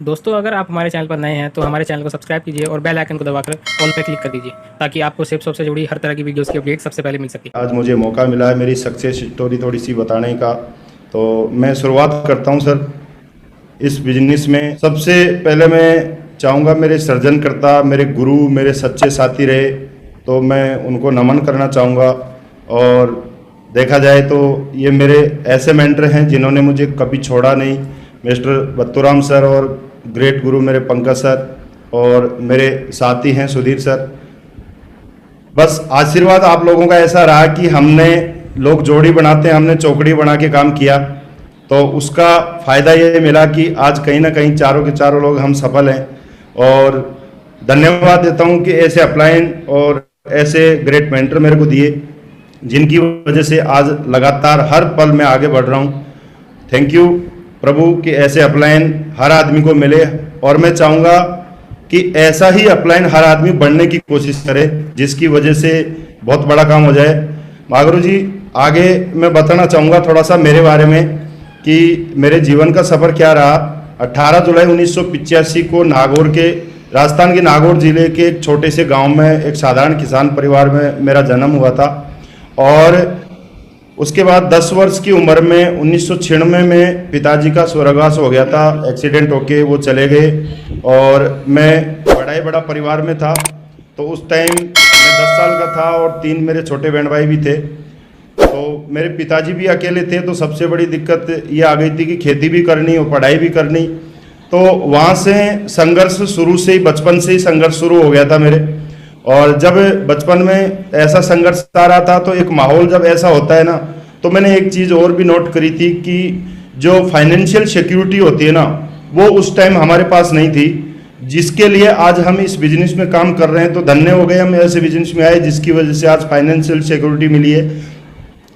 दोस्तों, अगर आप हमारे चैनल पर नए हैं तो हमारे चैनल को सब्सक्राइब कीजिए और बेल आइकन को दबाकर ऑल पे क्लिक कर दीजिए ताकि आपको सिर्फ सबसे जुड़ी हर तरह की वीडियोस की अपडेट सबसे पहले मिल सके। आज मुझे मौका मिला है मेरी सक्सेस स्टोरी थोड़ी सी बताने का। तो मैं शुरुआत करता हूं सर इस बिजनेस में। सबसे पहले मैं चाहूँगा मेरे सृजनकर्ता, मेरे गुरु, मेरे सच्चे साथी रहे तो मैं उनको नमन करना चाहूँगा। और देखा जाए तो ये मेरे ऐसे मेंटर हैं जिन्होंने मुझे कभी छोड़ा नहीं, मिस्टर बत्तूराम सर और ग्रेट गुरु मेरे पंकज सर और मेरे साथी हैं सुधीर सर। बस आशीर्वाद आप लोगों का ऐसा रहा कि हमने लोग जोड़ी बनाते हैं, हमने चौकड़ी बना के काम किया तो उसका फ़ायदा ये मिला कि आज कहीं ना कहीं चारों के चारों लोग हम सफल हैं। और धन्यवाद देता हूँ कि ऐसे अपलाइन और ऐसे ग्रेट मेंटर मेरे को दिए जिनकी वजह से आज लगातार हर पल में आगे बढ़ रहा हूँ। थैंक यू प्रभु कि ऐसे अपलाइन हर आदमी को मिले और मैं चाहूँगा कि ऐसा ही अपलाइन हर आदमी बढ़ने की कोशिश करे जिसकी वजह से बहुत बड़ा काम हो जाए। मागरू जी, आगे मैं बताना चाहूँगा थोड़ा सा मेरे बारे में कि मेरे जीवन का सफ़र क्या रहा। 18 जुलाई 1985 को नागौर के राजस्थान के नागौर जिले के एक छोटे से गांव में एक साधारण किसान परिवार में मेरा जन्म हुआ था। और उसके बाद 10 वर्ष की उम्र में 1996 में पिताजी का स्वर्गवास हो गया था, एक्सीडेंट होके वो चले गए और मैं बड़ा परिवार में था। तो उस टाइम मैं 10 साल का था और 3 मेरे छोटे बहन भाई भी थे। तो मेरे पिताजी भी अकेले थे तो सबसे बड़ी दिक्कत ये आ गई थी कि खेती भी करनी और पढ़ाई भी करनी। तो वहाँ से संघर्ष शुरू से ही, बचपन से ही संघर्ष शुरू हो गया था मेरे। और जब बचपन में ऐसा संघर्ष आ रहा था तो एक माहौल जब ऐसा होता है ना, तो मैंने एक चीज़ और भी नोट करी थी कि जो फाइनेंशियल सिक्योरिटी होती है ना, वो उस टाइम हमारे पास नहीं थी, जिसके लिए आज हम इस बिजनेस में काम कर रहे हैं। तो धन्य हो गए हम ऐसे बिजनेस में आए जिसकी वजह से आज फाइनेंशियल सिक्योरिटी मिली है।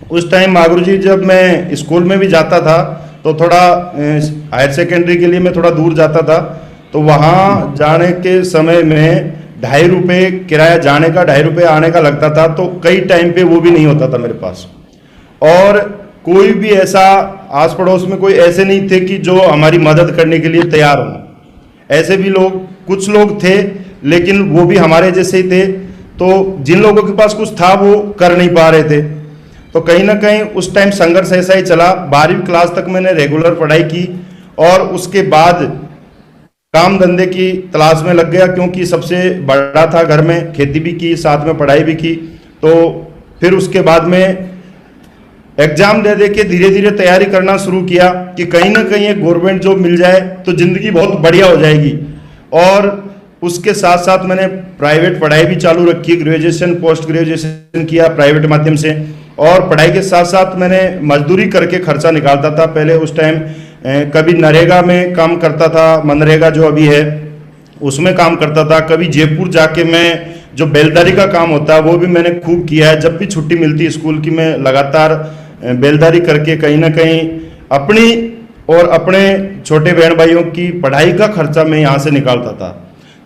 उस टाइम मागरू जी जब मैं स्कूल में भी जाता था तो थोड़ा हायर सेकेंडरी के लिए मैं थोड़ा दूर जाता था, तो वहाँ जाने के समय में 2.5 रुपये किराया जाने का, 2.5 रुपये आने का लगता था। तो कई टाइम पे वो भी नहीं होता था मेरे पास। और कोई भी ऐसा आस पड़ोस में कोई ऐसे नहीं थे कि जो हमारी मदद करने के लिए तैयार हों। ऐसे भी लोग, कुछ लोग थे लेकिन वो भी हमारे जैसे ही थे। तो जिन लोगों के पास कुछ था वो कर नहीं पा रहे थे। तो कहीं ना कहीं उस टाइम संघर्ष ऐसा ही चला। 12वीं क्लास तक मैंने रेगुलर पढ़ाई की और उसके बाद काम धंधे की तलाश में लग गया क्योंकि सबसे बड़ा था घर में, खेती भी की, साथ में पढ़ाई भी की। तो फिर उसके बाद में एग्जाम दे के धीरे धीरे तैयारी करना शुरू किया कि कहीं ना कहीं एक गवर्नमेंट जॉब मिल जाए तो ज़िंदगी बहुत बढ़िया हो जाएगी। और उसके साथ साथ मैंने प्राइवेट पढ़ाई भी चालू रखी, ग्रेजुएशन पोस्ट ग्रेजुएशन किया प्राइवेट माध्यम से। और पढ़ाई के साथ साथ मैंने मजदूरी करके खर्चा निकालता था। पहले उस टाइम कभी नरेगा में काम करता था, मनरेगा जो अभी है उसमें काम करता था। कभी जयपुर जाके मैं जो बेलदारी का काम होता है वो भी मैंने खूब किया है। जब भी छुट्टी मिलती स्कूल की मैं लगातार बेलदारी करके कहीं ना कहीं अपनी और अपने छोटे बहन भाइयों की पढ़ाई का खर्चा मैं यहाँ से निकालता था।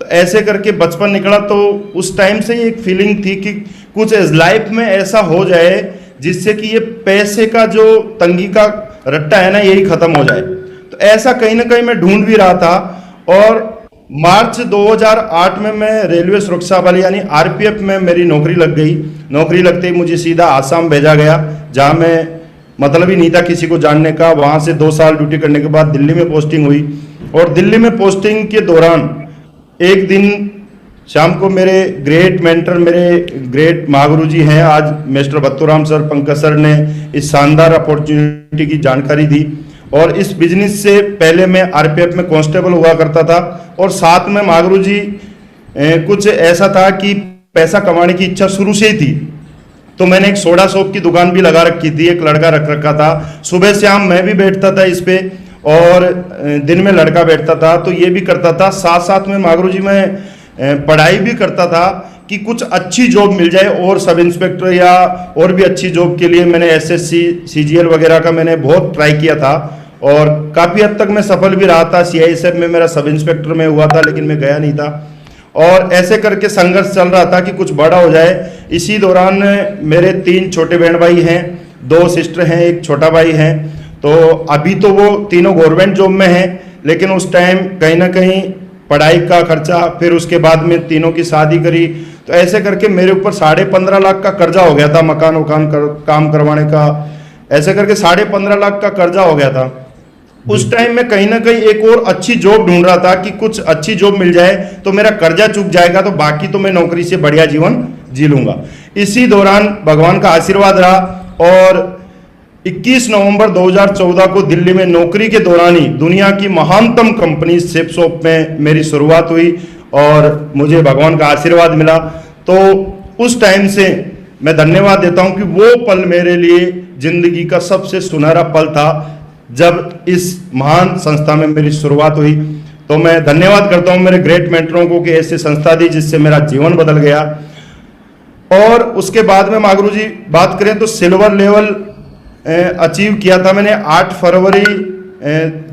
तो ऐसे करके बचपन निकला। तो उस टाइम से ही एक फीलिंग थी कि कुछ लाइफ में ऐसा हो जाए जिससे कि ये पैसे का जो तंगी का रट्टा है ना, यही खत्म हो जाए। तो ऐसा कहीं ना कहीं मैं ढूंढ भी रहा था। और मार्च 2008 में मैं रेलवे सुरक्षा बल यानी आरपीएफ में मेरी नौकरी लग गई। नौकरी लगते ही मुझे सीधा आसाम भेजा गया, जहां मैं मतलब ही नहीं था किसी को जानने का। वहां से 2 साल ड्यूटी करने के बाद दिल्ली में पोस्टिंग हुई। और दिल्ली में पोस्टिंग के दौरान एक दिन शाम को मेरे ग्रेट मेंटर, मेरे ग्रेट महागुरु जी हैं आज मिस्टर बत्तूराम सर, पंकज सर ने इस शानदार अपॉर्चुनिटी की जानकारी दी। और इस बिजनेस से पहले मैं आरपीएफ में कांस्टेबल हुआ करता था। और साथ में महागुरु जी कुछ ऐसा था कि पैसा कमाने की इच्छा शुरू से ही थी। तो मैंने एक सोडा शॉप की दुकान भी लगा रखी थी, एक लड़का रख रखा था। सुबह शाम मैं भी बैठता था इस पे और दिन में लड़का बैठता था। तो ये भी करता था। साथ साथ में महागुरु जी मैं पढ़ाई भी करता था कि कुछ अच्छी जॉब मिल जाए। और सब इंस्पेक्टर या और भी अच्छी जॉब के लिए मैंने एसएससी सीजीएल वगैरह का मैंने बहुत ट्राई किया था और काफ़ी हद तक मैं सफल भी रहा था। सीआईएसएफ में मेरा सब इंस्पेक्टर में हुआ था लेकिन मैं गया नहीं था। और ऐसे करके संघर्ष चल रहा था कि कुछ बड़ा हो जाए। इसी दौरान मेरे 3 छोटे बहन भाई हैं, 2 सिस्टर हैं, एक छोटा भाई हैं। तो अभी तो वो तीनों गवर्नमेंट जॉब में हैं, लेकिन उस टाइम कहीं ना कहीं पढ़ाई का खर्चा, फिर उसके बाद में तीनों की शादी करी, तो ऐसे करके मेरे ऊपर 15.5 लाख का कर्जा हो गया था, मकान वकान काम करवाने का, ऐसे करके 15.5 लाख का कर्जा हो गया था। उस टाइम में कहीं ना कहीं एक और अच्छी जॉब ढूंढ रहा था कि कुछ अच्छी जॉब मिल जाए तो मेरा कर्जा चुक जाएगा, तो बाकी तो मैं नौकरी से बढ़िया जीवन जी लूंगा। इसी दौरान भगवान का आशीर्वाद रहा और 21 नवंबर 2014 को दिल्ली में नौकरी के दौरान ही दुनिया की महानतम कंपनी शेपसॉप में मेरी शुरुआत हुई और मुझे भगवान का आशीर्वाद मिला। तो उस टाइम से मैं धन्यवाद देता हूं कि वो पल मेरे लिए जिंदगी का सबसे सुनहरा पल था जब इस महान संस्था में मेरी शुरुआत हुई। तो मैं धन्यवाद करता हूं मेरे ग्रेट मेंटरों को कि ऐसी संस्था दी जिससे मेरा जीवन बदल गया। और उसके बाद में मागरू जी बात करें तो सिल्वर लेवल अचीव किया था मैंने 8 फरवरी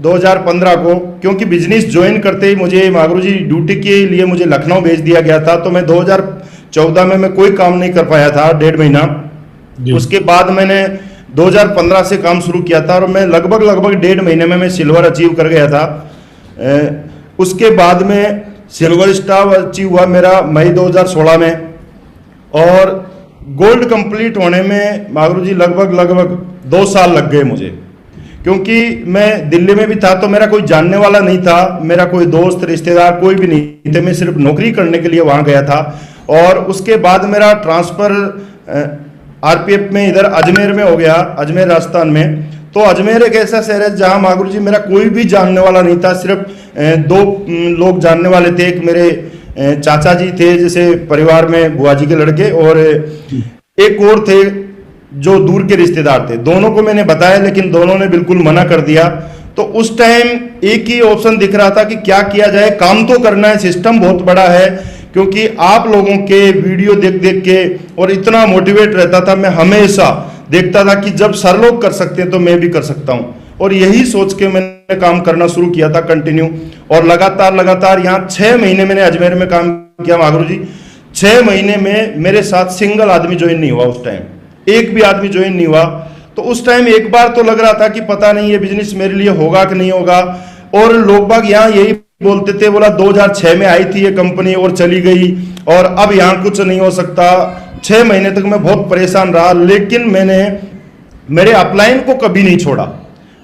2015 को, क्योंकि बिजनेस ज्वाइन करते ही मुझे मागरू जी ड्यूटी के लिए मुझे लखनऊ भेज दिया गया था। तो मैं 2014 में मैं कोई काम नहीं कर पाया था, 1.5 महीना। उसके बाद मैंने 2015 से काम शुरू किया था और मैं लगभग 1.5 महीने में मैं सिल्वर अचीव कर गया था। उसके बाद में सिल्वर स्टार अचीव हुआ मेरा मई 2016 में, और गोल्ड कंप्लीट होने में मागरू जी लगभग 2 साल लग गए मुझे, क्योंकि मैं दिल्ली में भी था तो मेरा कोई जानने वाला नहीं था, मेरा कोई दोस्त रिश्तेदार कोई भी नहीं थे, मैं सिर्फ नौकरी करने के लिए वहाँ गया था। और उसके बाद मेरा ट्रांसफ़र आरपीएफ में इधर अजमेर में हो गया, अजमेर राजस्थान में। तो अजमेर एक ऐसा शहर है जहाँ मागरू जी मेरा कोई भी जानने वाला नहीं था, सिर्फ 2 लोग जानने वाले थे। एक मेरे चाचा जी थे जैसे परिवार में बुआ जी के लड़के, और एक और थे जो दूर के रिश्तेदार थे। दोनों को मैंने बताया लेकिन दोनों ने बिल्कुल मना कर दिया। तो उस टाइम एक ही ऑप्शन दिख रहा था कि क्या किया जाए, काम तो करना है, सिस्टम बहुत बड़ा है, क्योंकि आप लोगों के वीडियो देख देख के और इतना मोटिवेट रहता था, मैं हमेशा देखता था कि जब सर लोग कर सकते हैं तो मैं भी कर सकता हूं। और यही सोच के मैंने काम करना शुरू किया था कंटिन्यू, और लगातार यहाँ 6 महीने मैंने अजमेर में काम किया मागरू जी। 6 महीने में मेरे साथ सिंगल आदमी ज्वाइन नहीं हुआ, उस टाइम एक भी आदमी ज्वाइन नहीं हुआ। तो उस टाइम एक बार तो लग रहा था कि पता नहीं ये बिजनेस मेरे लिए होगा कि नहीं होगा, और लोग बाग यहाँ यही बोलते थे, बोला 2006 में आई थी ये कंपनी और चली गई और अब यहाँ कुछ नहीं हो सकता। 6 महीने तक मैं बहुत परेशान रहा, लेकिन मैंने मेरे अपलाइन को कभी नहीं छोड़ा।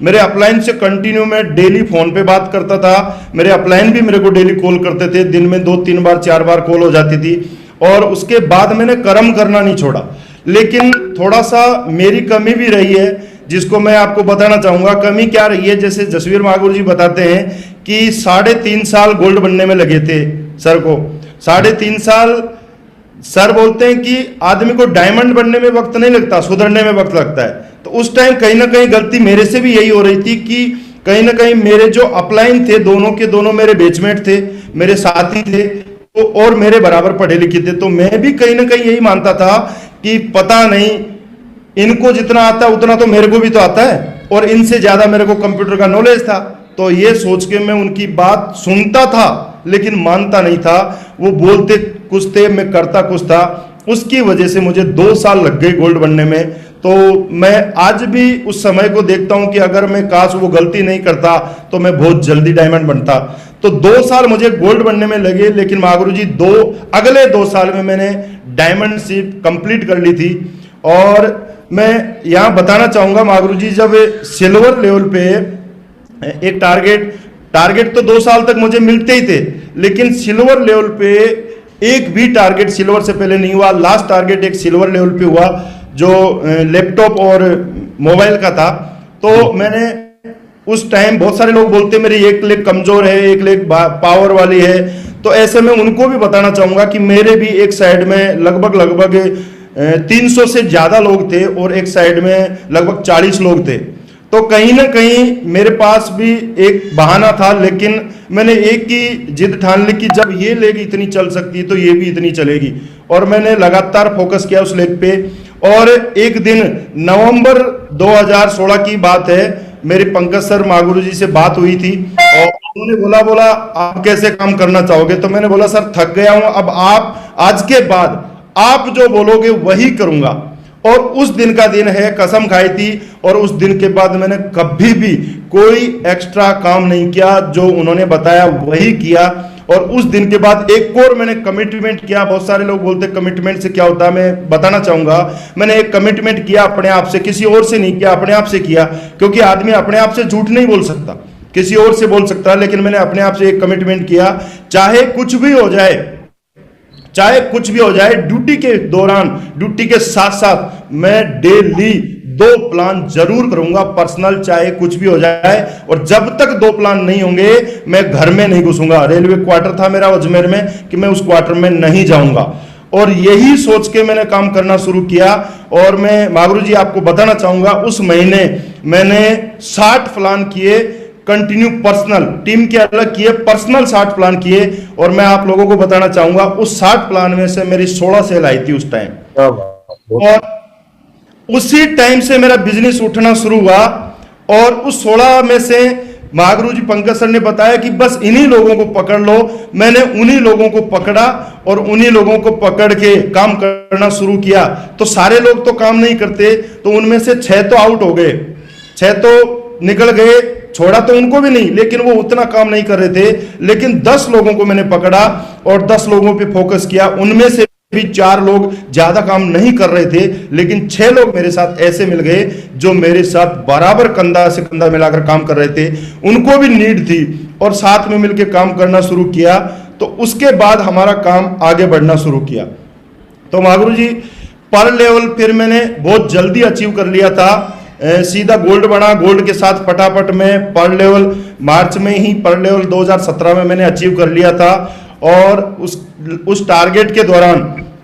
मेरे अपलाइन से कंटिन्यू मैं डेली फोन पे बात करता था, मेरे अपलाइन भी मेरे को डेली कॉल करते थे, दिन में 2-3 बार 4 बार कॉल हो जाती थी। और उसके बाद मैंने कर्म करना नहीं छोड़ा, लेकिन थोड़ा सा मेरी कमी भी रही है जिसको मैं आपको बताना चाहूंगा। कमी क्या रही है, जैसे जसवीर मागुर जी बताते हैं कि 3.5 साल गोल्ड बनने में लगे थे सर को। 3.5 साल सर बोलते हैं कि आदमी को डायमंड बनने में वक्त नहीं लगता, सुधरने में वक्त लगता है। तो उस टाइम कहीं ना कहीं गलती मेरे से भी यही हो रही थी कि कहीं ना कहीं मेरे जो अपलाइन थे दोनों के दोनों मेरे बेचमेट थे, मेरे साथी थे, तो और मेरे बराबर पढ़े लिखे थे। तो मैं भी कहीं ना कहीं यही मानता था कि पता नहीं इनको जितना आता है उतना तो मेरे को भी तो आता है, और इनसे ज्यादा मेरे को कंप्यूटर का नॉलेज था। तो ये सोच के मैं उनकी बात सुनता था लेकिन मानता नहीं था। वो बोलते कुछ थे, मैं करता कुछ था। उसकी वजह से मुझे 2 साल लग गए गोल्ड बनने में। तो मैं आज भी उस समय को देखता हूं कि अगर मैं काश वो गलती नहीं करता तो मैं बहुत जल्दी डायमंड बनता। तो 2 साल मुझे गोल्ड बनने में लगे, लेकिन मागुरु जी अगले 2 साल में मैंने डायमंडशिप कंप्लीट कर ली थी। और मैं यहाँ बताना चाहूंगा मागुरु जी, जब सिल्वर लेवल पे एक टारगेट तो 2 साल तक मुझे मिलते ही थे, लेकिन सिल्वर लेवल पे एक भी टारगेट सिल्वर से पहले नहीं हुआ। लास्ट टारगेट एक सिल्वर लेवल पे हुआ जो लैपटॉप और मोबाइल का था। तो मैंने उस टाइम, बहुत सारे लोग बोलते मेरी एक लेग कमजोर है, एक लेग पावर वाली है, तो ऐसे में उनको भी बताना चाहूंगा कि मेरे भी एक साइड में लगभग 300 से ज्यादा लोग थे और एक साइड में लगभग 40 लोग थे। तो कहीं ना कहीं मेरे पास भी एक बहाना था, लेकिन मैंने एक ही जिद ठान ली कि जब ये लेग इतनी चल सकती है तो ये भी इतनी चलेगी। और मैंने लगातार फोकस किया उस लेग पे। और एक दिन नवंबर 2016 की बात है, मेरी पंकज सर मागुरु जी से बात हुई थी और उन्होंने बोला आप कैसे काम करना चाहोगे। तो मैंने बोला सर थक गया हूं, अब आप आज के बाद आप जो बोलोगे वही करूंगा। और उस दिन का दिन है, कसम खाई थी। और उस दिन के बाद मैंने कभी भी कोई एक्स्ट्रा काम नहीं किया, जो उन्होंने बताया वही किया। और उस दिन के बाद एक और मैंने कमिटमेंट किया। बहुत सारे लोग बोलते कमिटमेंट से क्या होता है, मैं बताना चाहूंगा। मैंने एक कमिटमेंट किया अपने आप से, किसी और से नहीं किया, अपने आप से किया। क्योंकि आदमी अपने आप से झूठ नहीं बोल सकता, किसी और से बोल सकता है, लेकिन मैंने अपने आप से एक कमिटमेंट किया, चाहे कुछ भी हो जाए, चाहे कुछ भी हो जाए, ड्यूटी के दौरान, ड्यूटी के साथ साथ मैं डेली 2 प्लान जरूर करूंगा पर्सनल, चाहे कुछ भी हो जाए। और जब तक 2 प्लान नहीं होंगे मैं घर में नहीं घुसूंगा। रेलवे क्वार्टर था मेरा अजमेर में, कि मैं उस क्वार्टर में नहीं जाऊंगा। और यही सोच के मैंने काम करना शुरू किया। और मैं मागरू जी आपको बताना चाहूंगा, उस महीने मैंने 60 प्लान किए, कंटिन्यू पर्सनल, टीम के अलग किए, पर्सनल 60 प्लान किए। और मैं आप लोगों को बताना चाहूंगा, उस 60 प्लान में से मेरी 16 सेल आई थी उस टाइम। और उसी टाइम से मेरा बिजनेस उठना शुरू हुआ। और उस 16 में से महागुरु जी पंकज सर ने बताया कि बस इन्हीं लोगों को पकड़ लो। मैंने उन्हीं लोगों को पकड़ा और उन्हीं लोगों को पकड़ के काम करना शुरू किया। तो सारे लोग तो काम नहीं करते, तो उनमें से 6 तो आउट हो गए, 6 तो निकल गए, छोड़ा तो उनको भी नहीं, लेकिन वो उतना काम नहीं कर रहे थे। लेकिन 10 लोगों को मैंने पकड़ा और 10 लोगों पे फोकस किया। उनमें से भी 4 लोग ज्यादा काम नहीं कर रहे थे, लेकिन 6 लोग मेरे साथ ऐसे मिल गए जो मेरे साथ बराबर कंधा से कंधा मिलाकर काम कर रहे थे। उनको भी नीड थी और साथ में मिलकर काम करना शुरू किया। तो उसके बाद हमारा काम आगे बढ़ना शुरू किया। तो महागुरु जी पर लेवल फिर मैंने बहुत जल्दी अचीव कर लिया था। सीधा गोल्ड बना, गोल्ड के साथ फटाफट में पर लेवल मार्च में ही पर लेवल 2017 में मैंने अचीव कर लिया था। और उस टारगेट के दौरान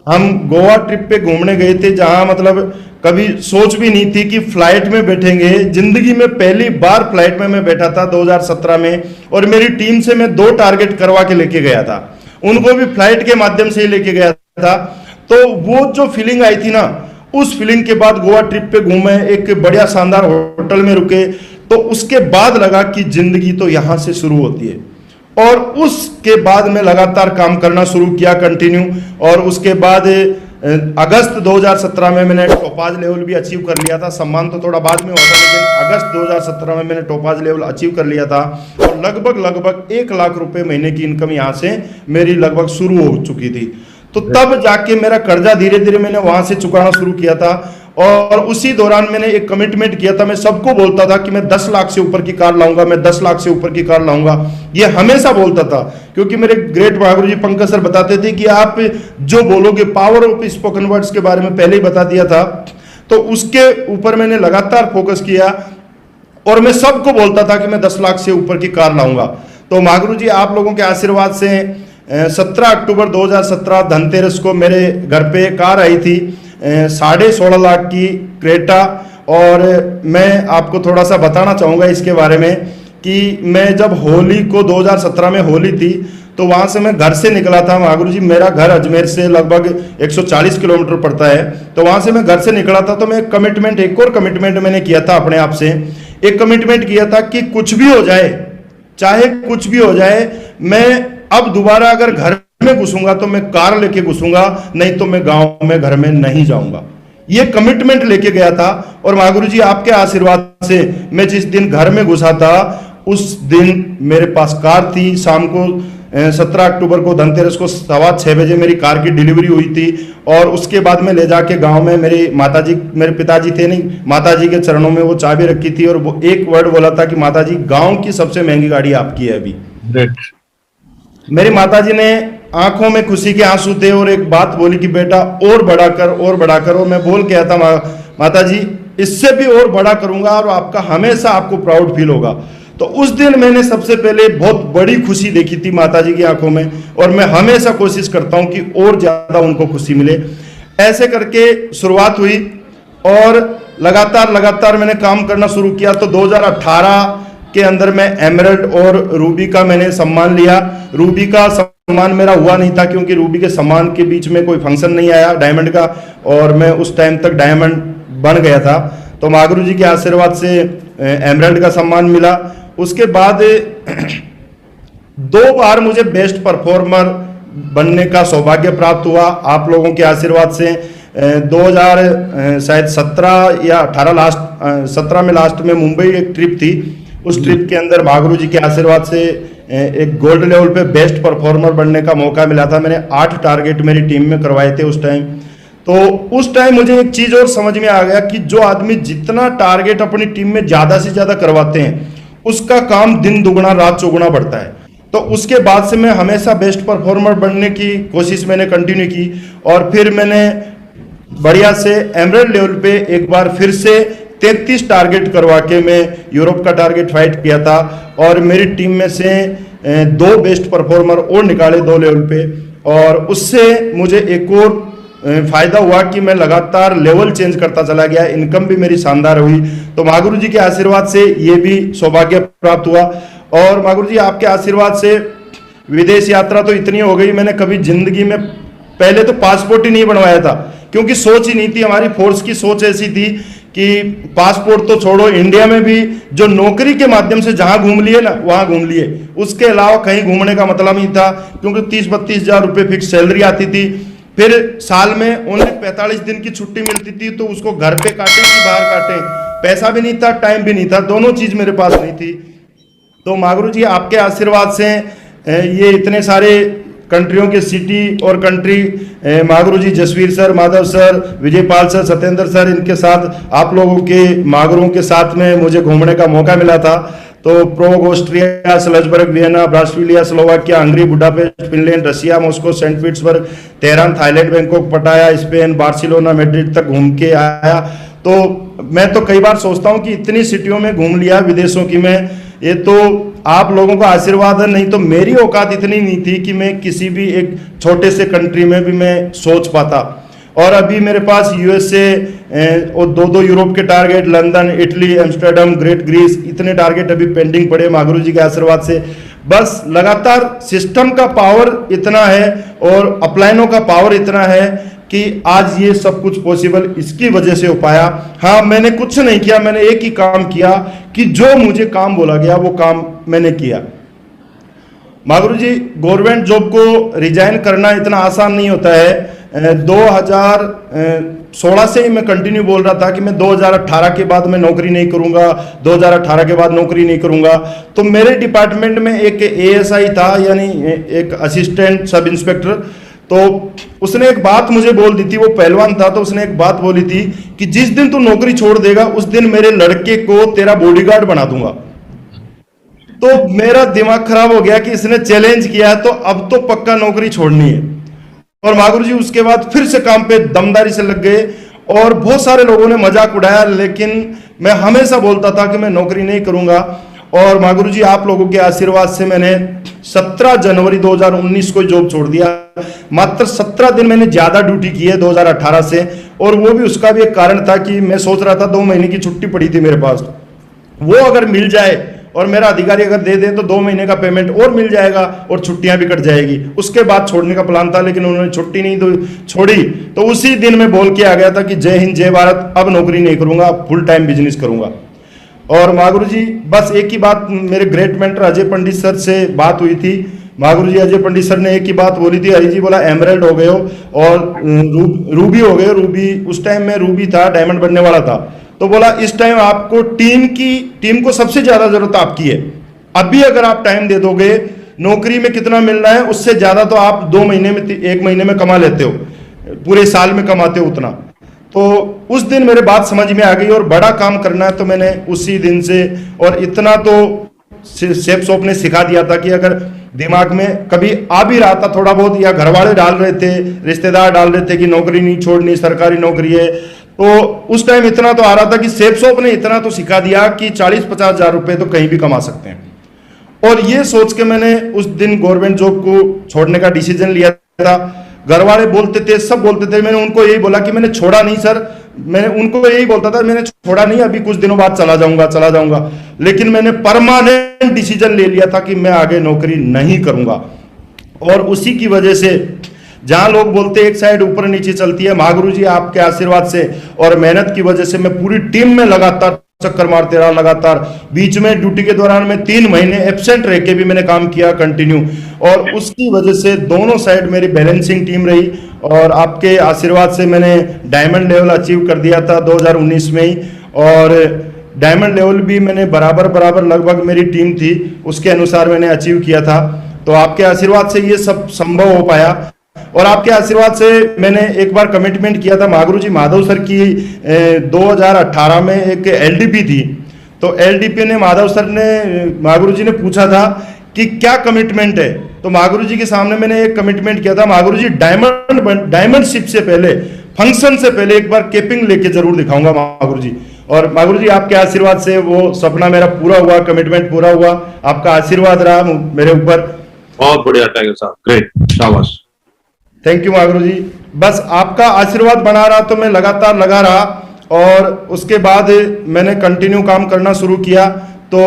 हम गोवा ट्रिप पे घूमने गए थे, जहां मतलब कभी सोच भी नहीं थी कि फ्लाइट में बैठेंगे। जिंदगी में पहली बार फ्लाइट में मैं बैठा था 2017 में। और मेरी टीम से मैं 2 टारगेट करवा के लेके गया था, उनको भी फ्लाइट के माध्यम से ही लेके गया था। तो वो जो फीलिंग आई थी ना, उस फीलिंग के बाद गोवा ट्रिप पे घूमे, एक बढ़िया शानदार होटल में रुके। तो उसके बाद लगा कि जिंदगी तो यहां से शुरू होती है। और उसके बाद मैं लगातार काम करना शुरू किया, कंटिन्यू। और उसके बाद अगस्त 2017 में मैंने टोपाज लेवल भी अचीव कर लिया था। सम्मान तो थोड़ा बाद में हुआ था, लेकिन अगस्त 2017 में मैंने टोपाज लेवल अचीव कर लिया था। और लगभग 1 लाख रुपए महीने की इनकम यहाँ से मेरी लगभग शुरू हो चुकी थी। तो तब जाके मेरा कर्जा धीरे धीरे मैंने वहां से चुकाना शुरू किया था। और उसी दौरान मैंने एक कमिटमेंट किया था, मैं सबको बोलता था कि मैं 10 लाख से ऊपर की कार लाऊंगा, मैं 10 लाख से ऊपर की कार लाऊंगा। ये हमेशा बोलता था, क्योंकि मेरे ग्रेट महागुरु जी पंकज सर बताते थे कि आप जो बोलोगे, पावर ऑफ स्पोकन वर्ड्स के बारे में पहले ही बता दिया था। तो उसके ऊपर मैंने लगातार फोकस किया और मैं सबको बोलता था कि मैं 10 लाख से ऊपर की कार लाऊंगा। तो महागुरु जी आप लोगों के आशीर्वाद से 17 अक्टूबर 2017 धनतेरस को मेरे घर पे कार आई थी 16.5 लाख की क्रेटा। और मैं आपको थोड़ा सा बताना चाहूँगा इसके बारे में कि मैं जब होली को 2017 में होली थी, तो वहाँ से मैं घर से निकला था। महागुरु जी मेरा घर अजमेर से लगभग 140 किलोमीटर पड़ता है। तो वहाँ से मैं घर से निकला था, तो मैं कमिटमेंट, एक और कमिटमेंट मैंने किया था अपने आप से। एक कमिटमेंट किया था कि कुछ भी हो जाए, चाहे कुछ भी हो जाए, मैं अब दोबारा अगर घर में घुसूंगा तो मैं कार लेके घुसूंगा, नहीं तो मैं गांव में घर में नहीं जाऊंगा। ये कमिटमेंट लेके गया था। और महागुरु जी आपके आशीर्वाद से मैं जिस दिन घर में घुसा था, उस दिन मेरे पास कार थी। शाम को 17 अक्टूबर को धनतेरस को 6:15 बजे मेरी कार की डिलीवरी हुई थी। और उसके बाद में ले जाके गांव में मेरी माताजी, मेरे पिताजी थे नहीं, माताजी के चरणों में वो चाबी रखी थी। और वो एक वर्ड बोला था कि माताजी गांव की सबसे महंगी गाड़ी आपकी है अभी। मेरी माताजी ने आंखों में खुशी के आंसू थे और एक बात बोली कि बेटा और बड़ा कर, और बड़ा कर। और मैं बोल के आया था माताजी इससे भी और बड़ा करूंगा और आपका हमेशा आपको प्राउड फील होगा। तो उस दिन मैंने सबसे पहले बहुत बड़ी खुशी देखी थी माताजी की आंखों में। और मैं हमेशा कोशिश करता हूं कि और ज्यादा उनको खुशी मिले। ऐसे करके शुरुआत हुई और लगातार मैंने काम करना शुरू किया। तो 2018 के अंदर मैं एमरल्ड और रूबी का मैंने सम्मान लिया। रूबी का सम्मान मेरा हुआ नहीं था, क्योंकि रूबी के सम्मान के बीच में कोई फंक्शन नहीं आया डायमंड का, और मैं उस टाइम तक डायमंड बन गया था। तो महागुरु जी के आशीर्वाद से एमरल्ड का सम्मान मिला। उसके बाद 2 बार मुझे बेस्ट परफॉर्मर बनने का सौभाग्य प्राप्त हुआ आप लोगों के आशीर्वाद से। 2000 शायद 17 या 18 17 में लास्ट में मुंबई एक ट्रिप थी। उस ट्रिप के अंदर महागुरु जी के आशीर्वाद से एक गोल्ड लेवल पे बेस्ट परफॉर्मर बनने का मौका मिला था। मैंने 8 टारगेट मेरी टीम में करवाए थे उस टाइम। तो उस टाइम मुझे एक चीज और समझ में आ गया कि जो आदमी जितना टारगेट अपनी टीम में ज्यादा से ज्यादा करवाते हैं उसका काम दिन दुगना रात चौगुना बढ़ता है। तो उसके बाद से मैं हमेशा बेस्ट परफॉर्मर बनने की कोशिश मैंने कंटिन्यू की और फिर मैंने बढ़िया से एमरल्ड लेवल पे एक बार फिर से 33 टारगेट करवा के मैं यूरोप का टारगेट फाइट किया था और मेरी टीम में से 2 बेस्ट परफॉर्मर और निकाले 2 लेवल पे। और उससे मुझे एक और फायदा हुआ कि मैं लगातार लेवल चेंज करता चला गया, इनकम भी मेरी शानदार हुई। तो महागुरु जी के आशीर्वाद से ये भी सौभाग्य प्राप्त हुआ। और महागुरु जी आपके आशीर्वाद से विदेश यात्रा तो इतनी हो गई, मैंने कभी जिंदगी में पहले तो पासपोर्ट ही नहीं बनवाया था क्योंकि सोच ही नहीं थी। हमारी फोर्स की सोच ऐसी थी कि पासपोर्ट तो छोड़ो, इंडिया में भी जो नौकरी के माध्यम से जहां घूम लिए ना वहां घूम लिए, उसके अलावा कहीं घूमने का मतलब नहीं था क्योंकि 30-32 हजार रुपये फिक्स सैलरी आती थी। फिर साल में ओनली 45 दिन की छुट्टी मिलती थी तो उसको घर पे काटें कि बाहर काटें, पैसा भी नहीं था, टाइम भी नहीं था, दोनों चीज मेरे पास नहीं थी। तो महागुरु जी आपके आशीर्वाद से ये इतने सारे कंट्रियों के सिटी और country Mahaguru ji Jasveer sir, Madhav sir, Vijaypal sir, Satyendra sir, इनके साथ आप लोगों के महागुरुओं के साथ में मुझे घूमने का मौका मिला था। तो Prague, Austria, Salzburg, Vienna, Brasilia, Slovakia, Hungary, Budapest, Finland, Russia, Moscow, Saint Petersburg, Tehran, Thailand, Bangkok, Pattaya, Spain, Barcelona, Madrid तक घूम के आया। तो मैं तो कई बार सोचता हूँ कि इतनी सिटियों में घूम लिया विदेशों की मैं, ये तो आप लोगों का आशीर्वाद है, नहीं तो मेरी औकात इतनी नहीं थी कि मैं किसी भी एक छोटे से कंट्री में भी मैं सोच पाता। और अभी मेरे पास यूएसए और 2 यूरोप के target, London, Italy, Amsterdam, great Greece, इतने टारगेट अभी पेंडिंग पड़े महागुरु जी के आशीर्वाद से। बस लगातार सिस्टम का पावर इतना है और अपलाइनों का पावर इतना है कि आज ये सब कुछ पॉसिबल इसकी वजह से हो पाया। हाँ, मैंने कुछ नहीं किया, मैंने एक ही काम किया कि जो मुझे काम बोला गया वो काम मैंने किया। महागुरु जी गवर्नमेंट जॉब को रिजाइन करना इतना आसान नहीं होता है। 2016 से ही मैं कंटिन्यू बोल रहा था कि मैं 2018 के बाद मैं नौकरी नहीं करूंगा, 2018 के बाद नौकरी नहीं करूंगा। तो मेरे डिपार्टमेंट में एक एएसआई था, यानी एक असिस्टेंट सब इंस्पेक्टर, तो उसने एक बात मुझे बोल दी थी, वो पहलवान था, तो उसने एक बात बोली थी कि जिस दिन तू नौकरी छोड़ देगा उस दिन मेरे लड़के को तेरा बॉडीगार्ड बना दूंगा। तो मेरा दिमाग खराब हो गया कि इसने चैलेंज किया तो अब तो पक्का नौकरी छोड़नी है। और महागुरु जी उसके बाद फिर से काम पे दमदारी से लग गए और बहुत सारे लोगों ने मजाक उड़ाया, लेकिन मैं हमेशा बोलता था कि मैं नौकरी नहीं करूंगा। और महागुरु जी आप लोगों के आशीर्वाद से मैंने 17 जनवरी 2019 को जॉब छोड़ दिया। मात्र 17 दिन मैंने ज्यादा ड्यूटी की है 2018 से, और वो भी उसका भी एक कारण था कि मैं सोच रहा था 2 महीने की छुट्टी पड़ी थी मेरे पास, वो अगर मिल जाए और मेरा अधिकारी अगर दे दे तो 2 महीने का पेमेंट और मिल जाएगा और छुट्टियां भी कट जाएगी। उसके बाद छोड़ने का प्लान था, लेकिन उन्होंने छुट्टी नहीं छोड़ी। तो उसी दिन मैं बोल के आ गया था कि जय हिंद जय भारत, अब नौकरी नहीं करूंगा, फुल टाइम बिजनेस करूंगा। और महागुरु जी बस एक ही बात, मेरे ग्रेट मेंटर अजय पंडित सर से बात हुई थी। महागुरु जी अजय पंडित सर ने एक ही बात बोली थी, हरि जी बोला एमरल्ड हो गए हो और रूबी हो गए। रूबी उस टाइम में रूबी था, डायमंड बनने वाला था। तो बोला इस टाइम आपको टीम को सबसे ज्यादा जरूरत आपकी है। अभी अगर आप टाइम दे दोगे, नौकरी में कितना मिल रहा है उससे ज्यादा तो आप 2 महीने में 1 महीने में कमा लेते हो, पूरे साल में कमाते हो उतना। तो उस दिन मेरे बात समझ में आ गई और बड़ा काम करना है तो मैंने उसी दिन से, और इतना तो शेफ शॉप ने सिखा दिया था कि अगर दिमाग में कभी आ भी रहा था थोड़ा बहुत, या घर वाले डाल रहे थे, रिश्तेदार डाल रहे थे कि नौकरी नहीं छोड़नी, सरकारी नौकरी है, तो उस टाइम इतना तो आ रहा था कि शेफ शॉप ने इतना तो सिखा दिया कि 40-50 हजार रुपए तो कहीं भी कमा सकते हैं। और ये सोच के मैंने उस दिन गवर्नमेंट जॉब को छोड़ने का डिसीजन लिया था। घर वाले बोलते थे, सब बोलते थे, मैंने उनको यही बोला कि मैंने छोड़ा नहीं सर, मैंने उनको यही बोलता था मैंने छोड़ा नहीं, अभी कुछ दिनों बाद चला जाऊंगा। लेकिन मैंने परमानेंट डिसीजन ले लिया था कि मैं आगे नौकरी नहीं करूंगा। और उसी की वजह से जहां लोग बोलते एक साइड ऊपर नीचे चलती है, महागुरु जी आपके आशीर्वाद से और मेहनत की वजह से मैं पूरी टीम में लगातार चक्कर मारते रहा लगातार। बीच में ड्यूटी के दौरान मैं 3 महीने एब्सेंट रह के भी मैंने काम किया कंटिन्यू, और उसकी वजह से दोनों साइड मेरी बैलेंसिंग टीम रही, और आपके आशीर्वाद से मैंने डायमंड लेवल अचीव कर दिया था 2019 में ही। और डायमंड लेवल भी मैंने बराबर लगभग मेरी टीम थी उसके अनुसार मैंने अचीव किया था। तो आपके आशीर्वाद से ये सब संभव हो पाया, और आपके आशीर्वाद से मैंने एक बार कमिटमेंट किया था महागुरु जी माधव सर की 2018 में एक एलडीपी थी। तो एलडीपी ने महागुरु जी ने पूछा था कि क्या कमिटमेंट है, तो महागुरु जी के सामने मैंने एक कमिटमेंट किया था, महागुरु जी डायमंडशिप से पहले, फंक्शन से पहले एक बार केपिंग लेके जरूर दिखाऊंगा महागुरु जी। और महागुरु जी आपके आशीर्वाद से वो सपना मेरा पूरा हुआ, कमिटमेंट पूरा हुआ, आपका आशीर्वाद रहा मेरे ऊपर। बहुत बढ़िया, थैंक यू सर, ग्रेट, शाबाश। थैंक यू महागुरु जी। बस आपका आशीर्वाद बना रहा तो मैं लगातार लगा रहा, और उसके बाद मैंने कंटिन्यू काम करना शुरू किया। तो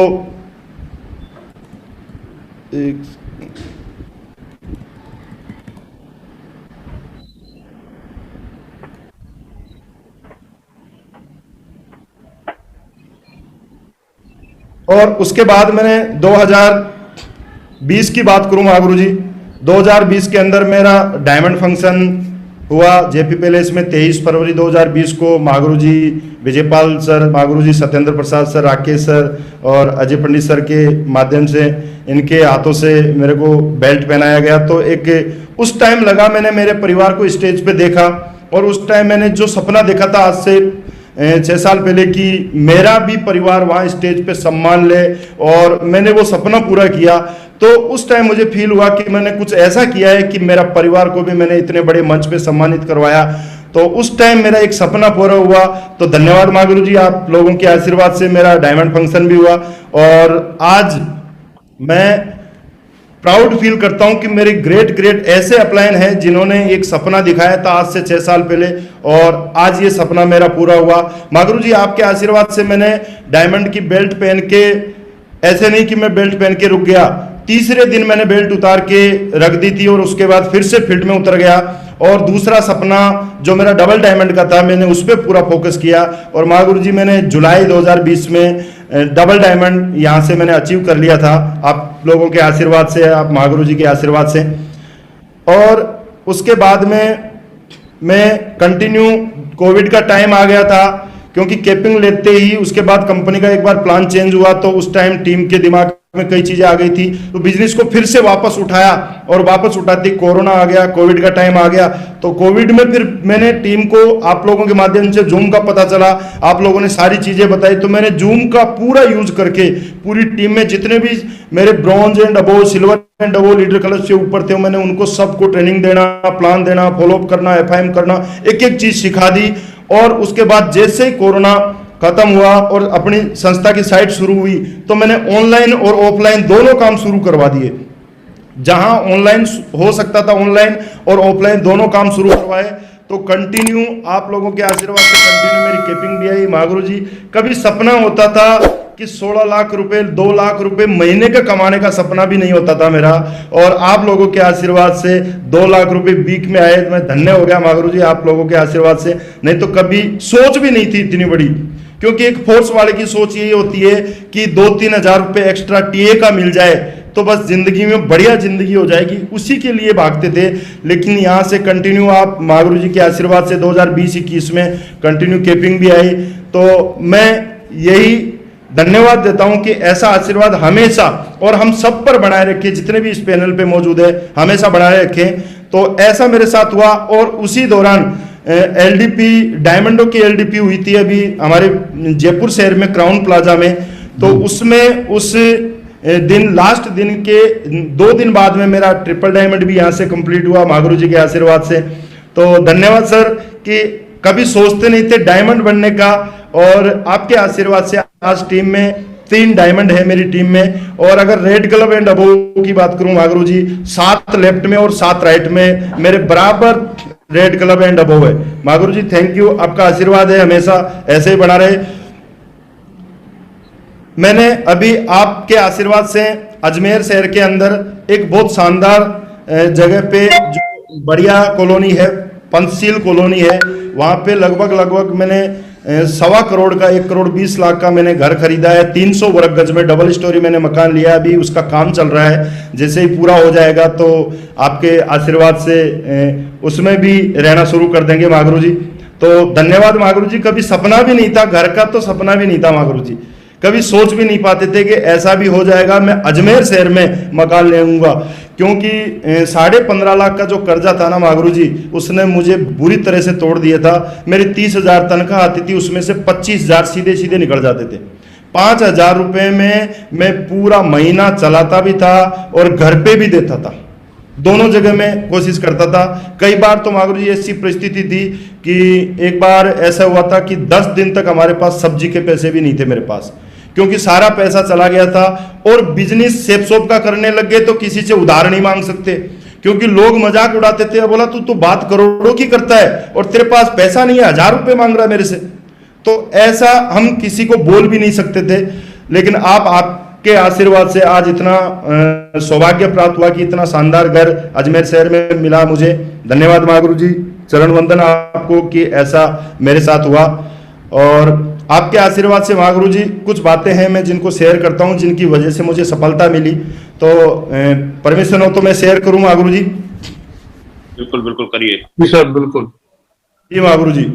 और उसके बाद मैंने 2020 की बात करूं महागुरु जी, 2020 के अंदर मेरा डायमंड फंक्शन हुआ जेपी पैलेस में 23 फरवरी 2020 को। महागुरु जी विजयपाल सर, महागुरु जी सत्येंद्र प्रसाद सर, राकेश सर और अजय पंडित सर के माध्यम से, इनके हाथों से मेरे को बेल्ट पहनाया गया। तो एक उस टाइम लगा, मैंने मेरे परिवार को स्टेज पे देखा, और उस टाइम मैंने जो सपना देखा था आज से 6 साल पहले कि मेरा भी परिवार वहाँ स्टेज पे सम्मान ले, और मैंने वो सपना पूरा किया। तो उस टाइम मुझे फील हुआ कि मैंने कुछ ऐसा किया है कि मेरा परिवार को भी मैंने इतने बड़े मंच पे सम्मानित करवाया। तो उस टाइम मेरा एक सपना पूरा हुआ। तो धन्यवाद महागुरु जी, आप लोगों के आशीर्वाद से मेरा डायमंड फंक्शन भी हुआ, और आज मैं प्राउड फील करता हूं कि मेरे ग्रेट ऐसे अपलाइन हैं जिन्होंने एक सपना दिखाया था आज से 6 साल पहले, और आज ये सपना मेरा पूरा हुआ। महागुरु जी आपके आशीर्वाद से मैंने डायमंड की बेल्ट पहन के, ऐसे नहीं कि मैं बेल्ट पहन के रुक गया, तीसरे दिन मैंने बेल्ट उतार के रख दी थी, और उसके बाद फिर से फील्ड में उतर गया, और दूसरा सपना जो मेरा डबल डायमंड का था मैंने उस पर पूरा फोकस किया। और महागुरु जी मैंने जुलाई 2020 में डबल डायमंड यहाँ से मैंने अचीव कर लिया था, आप लोगों के आशीर्वाद से, आप महागुरु जी के आशीर्वाद से। और उसके बाद में मैं कंटिन्यू, कोविड का टाइम आ गया था, क्योंकि केपिंग लेते ही उसके बाद कंपनी का एक बार प्लान चेंज हुआ, तो उस टाइम टीम के दिमाग में कई चीजें आ गई थी, तो बिजनेस को फिर से वापस उठाया, और वापस उठाते कोरोना आ गया, कोविड का टाइम आ गया। तो कोविड में फिर मैंने टीम को, आप लोगों के माध्यम से जूम का पता चला, आप लोगों ने सारी चीजें बताई, तो मैंने जूम का पूरा यूज करके पूरी टीम में जितने भी मेरे bronze and above, silver and above leader club से ऊपर थे, मैंने उनको सबको ट्रेनिंग देना, प्लान देना, फॉलोअप करना, FIM करना, एक एक चीज सिखा दी। और उसके बाद जैसे ही कोरोना खत्म हुआ और अपनी संस्था की साइट शुरू हुई, तो मैंने ऑनलाइन और ऑफलाइन दोनों काम शुरू करवा दिए। जहां ऑनलाइन हो सकता था ऑनलाइन, और ऑफलाइन दोनों काम शुरू करवाए। तो कंटिन्यू आप लोगों के आशीर्वाद से कंटिन्यू मेरी केपिंग भी आई। महागुरु जी कभी सपना होता था कि 16 लाख रुपए, 2 लाख रुपए महीने का कमाने का सपना भी नहीं होता था मेरा, और आप लोगों के आशीर्वाद से 2 लाख रुपए वीक में आए। मैं धन्य हो गया महागुरु जी आप लोगों के आशीर्वाद से, नहीं तो कभी सोच भी नहीं थी इतनी बड़ी। क्योंकि एक फोर्स वाले की सोच यही होती है कि 2-3 हजार रुपए एक्स्ट्रा टीए का मिल जाए तो बस जिंदगी में बढ़िया जिंदगी हो जाएगी, उसी के लिए भागते थे। लेकिन यहाँ से कंटिन्यू आप महागुरु जी के आशीर्वाद से 2020-21 में कंटिन्यू केपिंग भी आई। तो मैं यही धन्यवाद देता हूं कि ऐसा आशीर्वाद हमेशा और हम सब पर बनाए रखे, जितने भी इस पैनल पे मौजूद है हमेशा बनाए रखें। तो ऐसा मेरे साथ हुआ, और उसी दौरान एलडीपी, डायमंडों की एलडीपी हुई थी अभी हमारे जयपुर शहर में क्राउन प्लाजा में। तो उसमें उस दिन, लास्ट दिन के 2 दिन बाद में मेरा ट्रिपल डायमंड भी यहाँ से कंप्लीट हुआ महागुरु जी के आशीर्वाद से। तो धन्यवाद सर कि कभी सोचते नहीं थे डायमंड बनने का, और आपके आशीर्वाद से आज टीम में 3 डायमंड है मेरी टीम में। और अगर रेड क्लब एंड अबोव की बात करूं महागुरु जी, 7 लेफ्ट में और 7 राइट में मेरे बराबर रेड क्लब एंड अबोव है। महागुरु जी थैंक यू, आपका आशीर्वाद है हमेशा ऐसे ही बना रहे। मैंने अभी आपके आशीर्वाद से अजमेर शहर के अंदर एक बहुत शानदार जगह पे, जो बढ़िया कॉलोनी है, पंचशील कॉलोनी है, वहाँ पे लगभग मैंने 1.25 करोड़ का 1 करोड़ 20 लाख का मैंने घर खरीदा है। 300 वर्ग गज में डबल स्टोरी मैंने मकान लिया है, अभी उसका काम चल रहा है। जैसे ही पूरा हो जाएगा तो आपके आशीर्वाद से उसमें भी रहना शुरू कर देंगे महागुरु जी। तो धन्यवाद महागुरु जी। कभी सपना भी नहीं था, घर का तो सपना भी नहीं था महागुरु जी, कभी सोच भी नहीं पाते थे कि ऐसा भी हो जाएगा। मैं अजमेर शहर में मकान ले आऊंगा, क्योंकि 15.5 लाख का जो कर्जा था ना महागुरु जी, उसने मुझे बुरी तरह से तोड़ दिया था। मेरी 30,000 तनख्वाह आती थी, उसमें से 25,000 सीधे सीधे निकल जाते थे। 5,000 रुपये में मैं पूरा महीना चलाता भी था और घर पे भी देता था, दोनों जगह में कोशिश करता था। कई बार तो महागुरु जी ऐसी परिस्थिति थी कि एक बार ऐसा हुआ था कि 10 दिन तक हमारे पास सब्जी के पैसे भी नहीं थे मेरे पास, क्योंकि सारा पैसा चला गया था। और बिजनेस सेप शॉप का करने लग गए तो किसी से उधार नहीं मांग सकते, क्योंकि लोग मजाक उड़ाते थे, बोला तू तो बात करोड़ों की करता है और तेरे पास पैसा नहीं है, 1,000 रुपये मांग रहा है मेरे से। तो ऐसा हम किसी को बोल भी नहीं सकते थे। लेकिन आपके आशीर्वाद से आज इतना सौभाग्य प्राप्त हुआ कि इतना शानदार घर अजमेर शहर में मिला मुझे। धन्यवाद महागुरु जी, चरण वंदन आपको कि ऐसा मेरे साथ हुआ। और आपके आशीर्वाद से महागुरु जी कुछ बातें हैं मैं जिनको शेयर करता हूं, जिनकी वजह से मुझे सफलता मिली। तो परमिशन हो तो मैं शेयर करूं महागुरु जी? बिल्कुल बिल्कुल करिए जी सर, बिल्कुल जी महागुरु जी।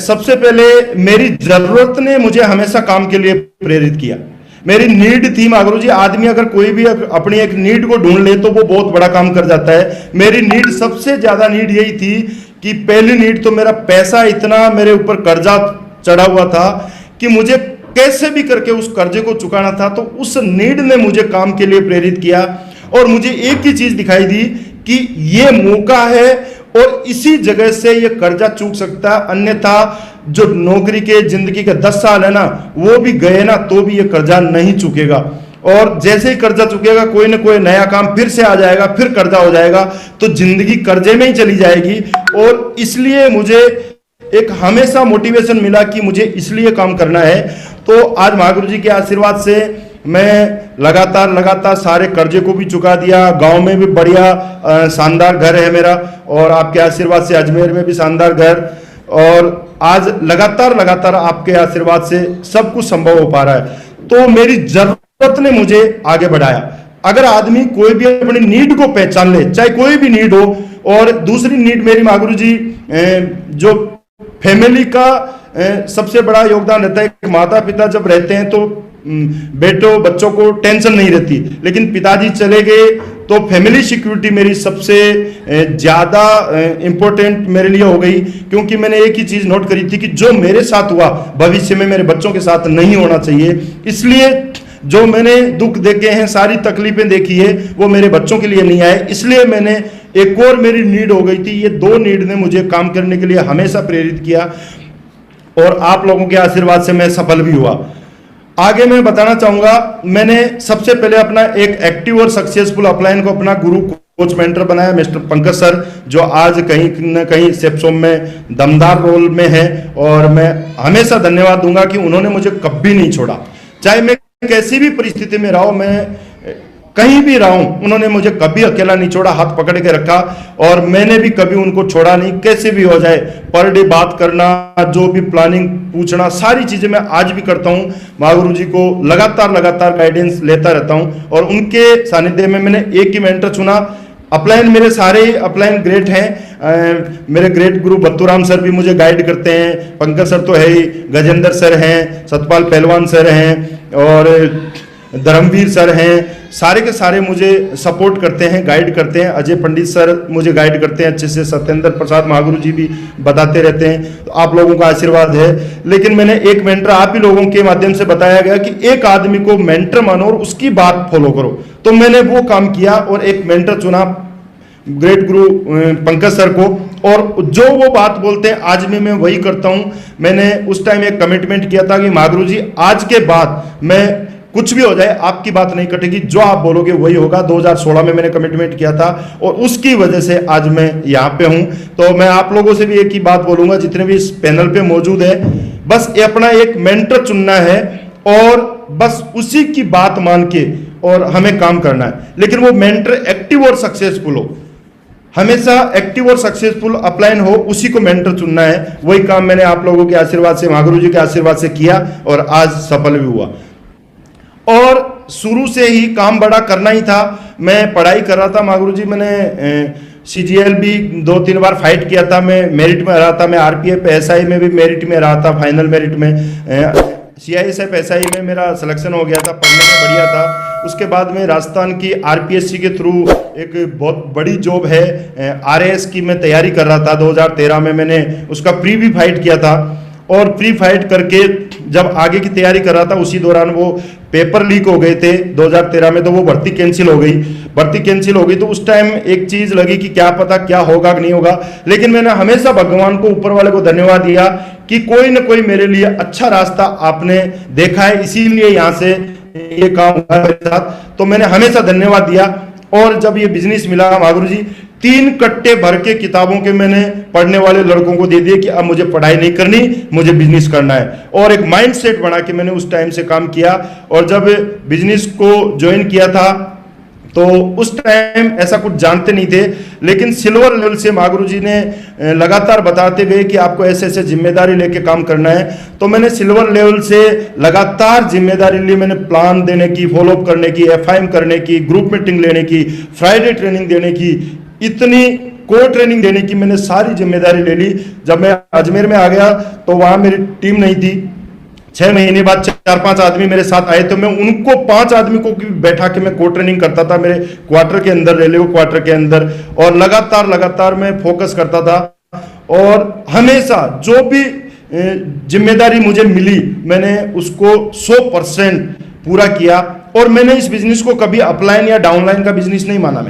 सबसे पहले मेरी जरूरत ने मुझे हमेशा काम के लिए प्रेरित किया। मेरी नीड थी महागुरु जी। आदमी अगर कोई भी अपनी एक नीड को ढूंढ ले तो वो बहुत बड़ा काम कर जाता है। मेरी नीड, सबसे ज्यादा नीड यही थी कि पहली नीड तो मेरा पैसा, इतना मेरे ऊपर कर्जा चढ़ा हुआ था कि मुझे कैसे भी करके उस कर्जे को चुकाना था। तो उस नीड ने मुझे काम के लिए प्रेरित किया और मुझे एक ही चीज दिखाई दी कि ये मौका है और इसी जगह से ये कर्जा चूक सकता है, अन्यथा जो नौकरी के जिंदगी के 10 साल है ना वो भी गए ना तो भी ये कर्जा नहीं चुकेगा। और जैसे ही कर्जा चुकेगा कोई ना कोई नया काम फिर से आ जाएगा, फिर कर्जा हो जाएगा, तो जिंदगी कर्जे में ही चली जाएगी। और इसलिए मुझे एक हमेशा मोटिवेशन मिला कि मुझे इसलिए काम करना है। तो आज महागुरु जी के आशीर्वाद से मैं लगातार सारे कर्जे को भी चुका दिया। गांव में भी बढ़िया शानदार घर है मेरा, और आपके आशीर्वाद से अजमेर में भी शानदार घर, और आज लगातार आपके आशीर्वाद से सब कुछ संभव हो पा रहा है। तो मेरी जरूरत ने मुझे आगे बढ़ाया। अगर आदमी कोई भी अपनी नीड को पहचान ले, चाहे कोई भी नीड हो। और दूसरी नीड मेरी महागुरु जी, जो फैमिली का सबसे बड़ा योगदान रहता है। माता पिता जब रहते हैं तो बच्चों को टेंशन नहीं रहती, लेकिन पिताजी चले गए तो फैमिली सिक्योरिटी मेरी सबसे ज्यादा इंपॉर्टेंट मेरे लिए हो गई। क्योंकि मैंने एक ही चीज नोट करी थी कि जो मेरे साथ हुआ भविष्य में मेरे बच्चों के साथ नहीं होना चाहिए। इसलिए जो मैंने दुख देखे हैं, सारी तकलीफें देखी है, वो मेरे बच्चों के लिए नहीं आए। इसलिए मैंने एक और मेरी नीड हो गई थी। ये 2 नीड ने मुझे काम करने के लिए हमेशा प्रेरित किया और आप लोगों के आशीर्वाद से मैं सफल भी हुआ। आगे मैं बताना चाहूंगा, मैंने सबसे पहले अपना एक एक्टिव और सक्सेसफुल अपलाइन को अपना गुरु कोच मेंटर बनाया, मिस्टर पंकज सर, जो आज कहीं न कहीं सेप्सोम में दमदार रोल में है। और मैं हमेशा धन्यवाद दूंगा कि उन्होंने मुझे कभी नहीं छोड़ा, चाहे मैं कैसी भी परिस्थिति में रहा हूं, मैं कहीं भी रहा हूं, उन्होंने मुझे कभी अकेला नहीं छोड़ा, हाथ पकड़ के रखा। और मैंने भी कभी उनको छोड़ा नहीं, कैसे भी हो जाए। पर डे बात करना, जो भी प्लानिंग पूछना, सारी चीजें मैं आज भी करता हूं। महागुरु जी को लगातार गाइडेंस लेता रहता हूं। और उनके सानिध्य में मैंने एक ही मेंटर चुना। अपलाइन मेरे सारे अपलाइन ग्रेट हैं। मेरे ग्रेट गुरु बत्तूराम सर भी मुझे गाइड करते हैं, पंकज सर तो है ही, गजेंद्र सर हैं, सतपाल पहलवान सर हैं और धर्मवीर सर हैं। सारे के सारे मुझे सपोर्ट करते हैं, गाइड करते हैं। अजय पंडित सर मुझे गाइड करते हैं अच्छे से। सत्येंद्र प्रसाद महागुरु जी भी बताते रहते हैं। तो आप लोगों का आशीर्वाद है। लेकिन मैंने एक मेंटर आप ही लोगों के माध्यम से बताया गया कि एक आदमी को मेंटर मानो और उसकी बात फॉलो करो। तो मैंने वो काम किया और एक मेंटर चुना, ग्रेट गुरु पंकज सर को। और जो वो बात बोलते हैं आज भी मैं वही करता हूं। मैंने उस टाइम एक कमिटमेंट किया था कि महागुरु जी आज के बाद मैं कुछ भी हो जाए आपकी बात नहीं कटेगी, जो आप बोलोगे वही होगा। 2016 में मैंने कमिटमेंट किया था और उसकी वजह से आज मैं यहाँ पे हूँ। तो मैं आप लोगों से भी एक ही बात बोलूंगा, जितने भी इस पैनल पे मौजूद है, बस अपना एक मेंटर चुनना है और बस उसी की बात मान के और हमें काम करना है। लेकिन वो मेंटर एक्टिव और सक्सेसफुल हो। हमेशा एक्टिव और सक्सेसफुल अपलाइन हो, उसी को मेंटर चुनना है। वही काम मैंने आप लोगों के आशीर्वाद से, महागुरु जी के आशीर्वाद से किया और आज सफल भी हुआ। और शुरू से ही काम बड़ा करना ही था। मैं पढ़ाई कर रहा था महागुरु जी, मैंने CGL भी 2-3 बार फाइट किया था, मैं मेरिट में रहा था। मैं RPF SI में भी मेरिट में रहा था, फाइनल मेरिट में। CISF SI में मेरा सिलेक्शन हो गया था, पढ़ने में बढ़िया था। उसके बाद में राजस्थान की RPSC के थ्रू एक बहुत बड़ी जॉब है RAS की मैं तैयारी कर रहा था। 2013 में मैंने उसका प्री भी फाइट किया था और प्री फाइट करके जब आगे की तैयारी कर रहा था उसी दौरान वो पेपर लीक हो गए थे 2013 में, तो वो भर्ती कैंसिल हो गई। भर्ती कैंसिल हो गई तो उस टाइम एक चीज लगी कि क्या पता क्या होगा कि नहीं होगा, लेकिन मैंने हमेशा भगवान को, ऊपर वाले को धन्यवाद दिया कि कोई ना कोई मेरे लिए अच्छा रास्ता आपने देखा है, इसीलिए यहाँ से ये काम हुआ मेरे साथ। तो मैंने हमेशा धन्यवाद दिया। और जब ये बिजनेस मिला महागुरु जी, 3 कट्टे भर के किताबों के मैंने पढ़ने वाले लड़कों को दे दिए कि अब मुझे पढ़ाई नहीं करनी, मुझे बिजनेस करना है। और एक माइंड सेट बना के मैंने उस टाइम से काम किया। और जब बिजनेस को ज्वाइन किया था तो उस टाइम ऐसा कुछ जानते नहीं थे, लेकिन सिल्वर लेवल से महागुरु जी ने लगातार बताते गए कि आपको ऐसे ऐसे जिम्मेदारी लेके काम करना है। तो मैंने सिल्वर लेवल से लगातार जिम्मेदारी ली। मैंने प्लान देने की, फॉलोअप करने की, FIM करने की, ग्रुप मीटिंग लेने की, फ्राइडे ट्रेनिंग देने की, इतनी कोर ट्रेनिंग देने की मैंने सारी जिम्मेदारी ले ली। जब मैं अजमेर में आ गया तो वहां मेरी टीम नहीं थी। 6 महीने बाद 4-5 आदमी मेरे साथ आए, तो मैं उनको 5 आदमी को बैठा के मैं को ट्रेनिंग करता था मेरे क्वार्टर के अंदर, रेलवे क्वार्टर के अंदर। और लगातार मैं फोकस करता था और हमेशा जो भी जिम्मेदारी मुझे मिली मैंने उसको 100% पूरा किया। और मैंने इस बिजनेस को कभी अपलाइन या डाउनलाइन का बिजनेस नहीं माना,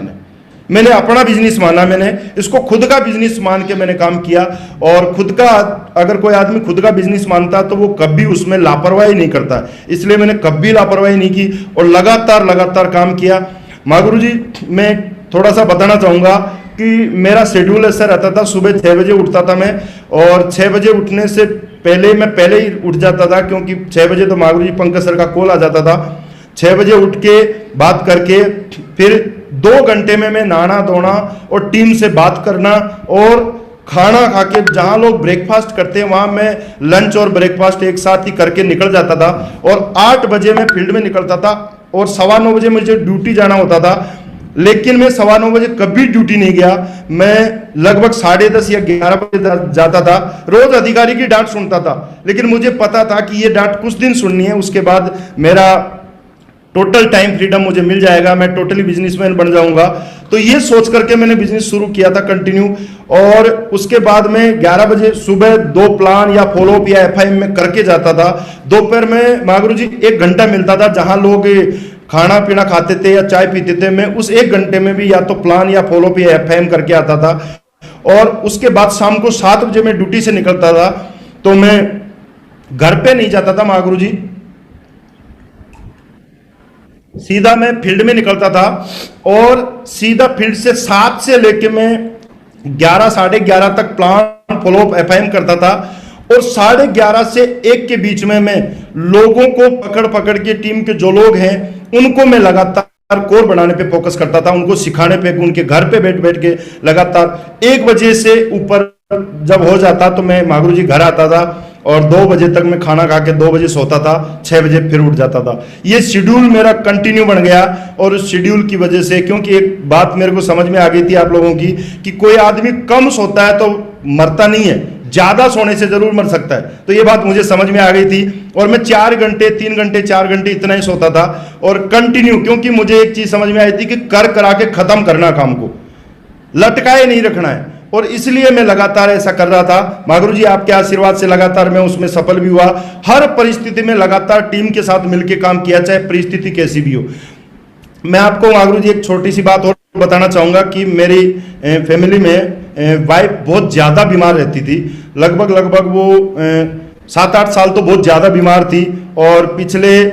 मैंने अपना बिजनेस माना। मैंने इसको खुद का बिजनेस मान के मैंने काम किया। और खुद का, अगर कोई आदमी खुद का बिजनेस मानता तो वो कभी उसमें लापरवाही नहीं करता, इसलिए मैंने कभी लापरवाही नहीं की और लगातार काम किया। महागुरु जी, मैं थोड़ा सा बताना चाहूँगा कि मेरा शेड्यूल ऐसा रहता था, सुबह 6 बजे उठता था मैं। और 6 बजे उठने से पहले मैं पहले ही उठ जाता था, क्योंकि 6 बजे तो महागुरु जी पंकज सर का कॉल आ जाता था। 6 बजे उठ के बात करके फिर 2 घंटे में मैं नहाना धोना और टीम से बात करना और खाना खा के, जहां लोग ब्रेकफास्ट करते हैं वहां मैं लंच और ब्रेकफास्ट एक साथ ही करके निकल जाता था। और 8 बजे मैं फील्ड में निकलता था और 9:15 बजे मुझे ड्यूटी जाना होता था। लेकिन मैं 9:15 बजे कभी ड्यूटी नहीं गया, मैं लगभग 10:30 या 11 बजे जाता था। रोज अधिकारी की डांट सुनता था, लेकिन मुझे पता था कि ये डांट कुछ दिन सुननी है, उसके बाद मेरा टोटल टाइम फ्रीडम मुझे मिल जाएगा, मैं टोटली बिजनेसमैन बन जाऊंगा। तो ये सोच करके मैंने बिजनेस शुरू किया था कंटिन्यू। और उसके बाद में 11 बजे सुबह 2 प्लान या फॉलोअप या FIM में करके जाता था। दोपहर में महागुरु जी 1 घंटा मिलता था, जहां लोग खाना पीना खाते थे या चाय पीते थे, मैं उस 1 घंटे में भी या तो प्लान या फॉलोअप या FIM करके आता था। और उसके बाद शाम को 7 बजे मैं ड्यूटी से निकलता था, तो मैं घर पे नहीं जाता था महागुरु जी, सीधा मैं फील्ड में निकलता था। और सीधा फील्ड से 7 से लेके मैं 11 साढ़े 11 तक प्लान फॉलोअप FIM करता था। और 11:30 से 1 के बीच में मैं लोगों को पकड़ के, टीम के जो लोग हैं उनको मैं लगातार कोर बनाने पे फोकस करता था, उनको सिखाने पे, उनके घर पे बैठ के लगातार 1 बजे से ऊपर जब हो जाता तो मैं महागुरु जी घर आता था और 2 बजे तक मैं खाना खा के 2 बजे सोता था, 6 बजे फिर उठ जाता था। ये शेड्यूल मेरा कंटिन्यू बन गया। और उस शेड्यूल की वजह से, क्योंकि एक बात मेरे को समझ में आ गई थी आप लोगों की कि कोई आदमी कम सोता है तो मरता नहीं है, ज्यादा सोने से जरूर मर सकता है। तो ये बात मुझे समझ में आ गई थी और मैं 4 घंटे 3 घंटे 4 घंटे इतना ही सोता था और कंटिन्यू, क्योंकि मुझे एक चीज समझ में आई थी कि करा के खत्म करना, काम को लटकाए नहीं रखना है। और इसलिए मैं लगातार ऐसा कर रहा था। महागुरु जी आपके आशीर्वाद से लगातार मैं उसमें सफल भी हुआ। हर परिस्थिति में लगातार टीम के साथ मिलकर काम किया, चाहे परिस्थिति कैसी भी हो। मैं आपको महागुरु जी एक छोटी सी बात और बताना चाहूंगा कि मेरी फैमिली में वाइफ बहुत ज्यादा बीमार रहती थी। लगभग वो 7-8 साल तो बहुत ज्यादा बीमार थी और पिछले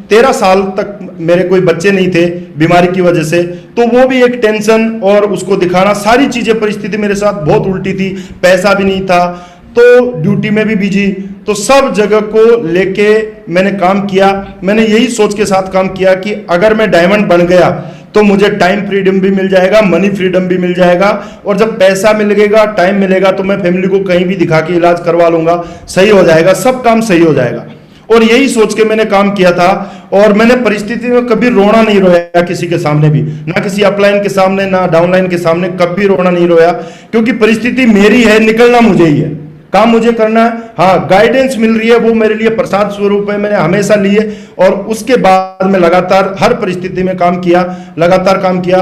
13 साल तक मेरे कोई बच्चे नहीं थे बीमारी की वजह से। तो वो भी एक टेंशन और उसको दिखाना, सारी चीजें, परिस्थिति मेरे साथ बहुत उल्टी थी। पैसा भी नहीं था तो ड्यूटी में भी बिजी, तो सब जगह को लेके मैंने काम किया। मैंने यही सोच के साथ काम किया कि अगर मैं डायमंड बन गया तो मुझे टाइम फ्रीडम भी मिल जाएगा, मनी फ्रीडम भी मिल जाएगा, और जब पैसा मिलेगा, टाइम मिलेगा, तो मैं फैमिली को कहीं भी दिखा के इलाज करवा लूंगा, सही हो जाएगा, सब काम सही हो जाएगा। और यही सोच के मैंने काम किया था, और मैंने परिस्थिति में कभी रोना नहीं रोया किसी के सामने भी, ना किसी अपलाइन के सामने, ना डाउनलाइन के सामने, कभी रोना नहीं रोया, क्योंकि परिस्थिति मेरी है, निकलना मुझे ही है, काम मुझे करना है। हाँ, गाइडेंस मिल रही है, वो मेरे लिए प्रसाद स्वरूप है, मैंने हमेशा लिए, और उसके बाद में लगातार हर परिस्थिति में काम किया, लगातार काम किया,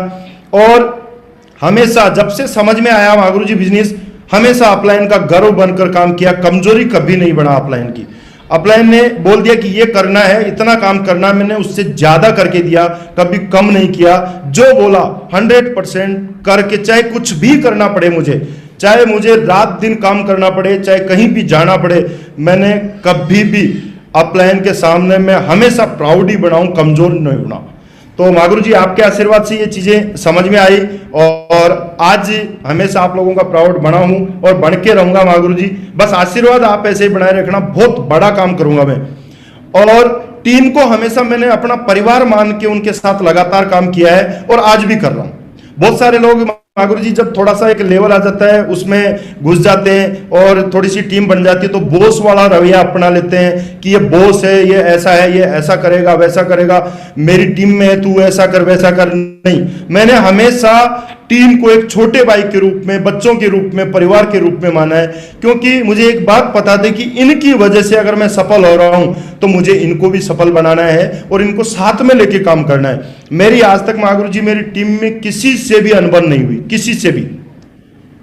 और हमेशा जब से समझ में आया महागुरु जी बिजनेस, हमेशा अपलाइन का गर्व बनकर काम किया, कमजोरी कभी नहीं बढ़ा अपलाइन की। अपलाइन ने बोल दिया कि ये करना है, इतना काम करना है, मैंने उससे ज्यादा करके दिया, कभी कम नहीं किया, जो बोला 100% करके, चाहे कुछ भी करना पड़े मुझे, चाहे मुझे रात दिन काम करना पड़े, चाहे कहीं भी जाना पड़े, मैंने कभी भी अपलाइन के सामने मैं हमेशा प्राउड ही बनाऊं, कमजोर नहीं बना। तो महागुरु जी आपके आशीर्वाद से ये चीजें समझ में आई, और आज हमेशा आप लोगों का प्राउड बना हूं और बन के रहूंगा महागुरु जी। बस आशीर्वाद आप ऐसे ही बनाए रखना, बहुत बड़ा काम करूंगा मैं। और टीम को हमेशा मैंने अपना परिवार मान के उनके साथ लगातार काम किया है, और आज भी कर रहा हूं। बहुत सारे लोग महागुरु जी जब थोड़ा सा एक लेवल आ जाता है उसमें घुस जाते हैं, और थोड़ी सी टीम बन जाती है, तो बॉस वाला रवैया अपना लेते हैं कि ये बॉस है, ये ऐसा करेगा, वैसा करेगा, मेरी टीम में है, तू ऐसा कर वैसा कर। नहीं, मैंने हमेशा टीम को एक छोटे भाई के रूप में, बच्चों के रूप में, परिवार के रूप में माना है, क्योंकि मुझे एक बात पता थी कि इनकी वजह से अगर मैं सफल हो रहा हूं तो मुझे इनको भी सफल बनाना है और इनको साथ में लेके काम करना है। मेरी आज तक महागुरु जी मेरी टीम में किसी से भी अनबन नहीं हुई, किसी से भी।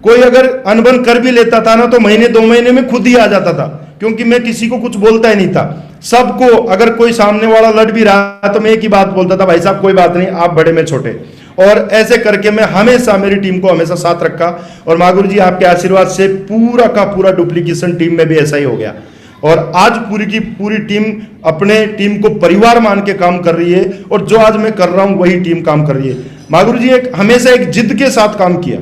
कोई अगर अनबन कर भी लेता था ना, तो महीने 2 महीने में खुद ही आ जाता था, क्योंकि मैं किसी को कुछ बोलता ही नहीं था। सबको, अगर कोई सामने वाला लड़ भी रहा तो मैं एक ही बात बोलता था, भाई साहब कोई बात नहीं, आप बड़े में छोटे। और ऐसे करके मैं हमेशा मेरी टीम को हमेशा साथ रखा, और महागुरु जी आपके आशीर्वाद से पूरा का पूरा डुप्लीकेशन टीम में भी ऐसा ही हो गया। और आज पूरी की पूरी टीम अपने टीम को परिवार मान के काम कर रही है, और जो आज मैं कर रहा हूं वही टीम काम कर रही है। महागुरु जी हमेशा एक जिद के साथ काम किया,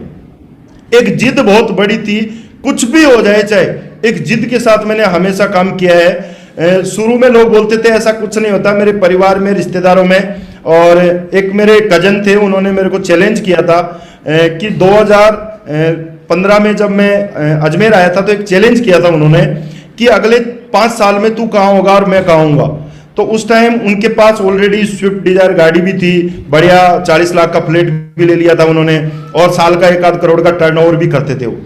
एक जिद बहुत बड़ी थी, कुछ भी हो जाए चाहे, एक जिद के साथ मैंने हमेशा काम किया है। शुरू में लोग बोलते थे ऐसा कुछ नहीं होता, मेरे परिवार में, रिश्तेदारों में, और एक मेरे कजन थे, उन्होंने मेरे को चैलेंज किया था कि 2015 में जब मैं अजमेर आया था, तो एक चैलेंज किया था उन्होंने कि अगले 5 साल में तू कहाँ होगा और मैं कहाँ होऊंगा। तो उस टाइम उनके पास ऑलरेडी स्विफ्ट डिजायर गाड़ी भी थी, बढ़िया 40 लाख का फ्लैट भी ले लिया था उन्होंने, और साल का 1 करोड़ का टर्नओवर भी करते थे वो।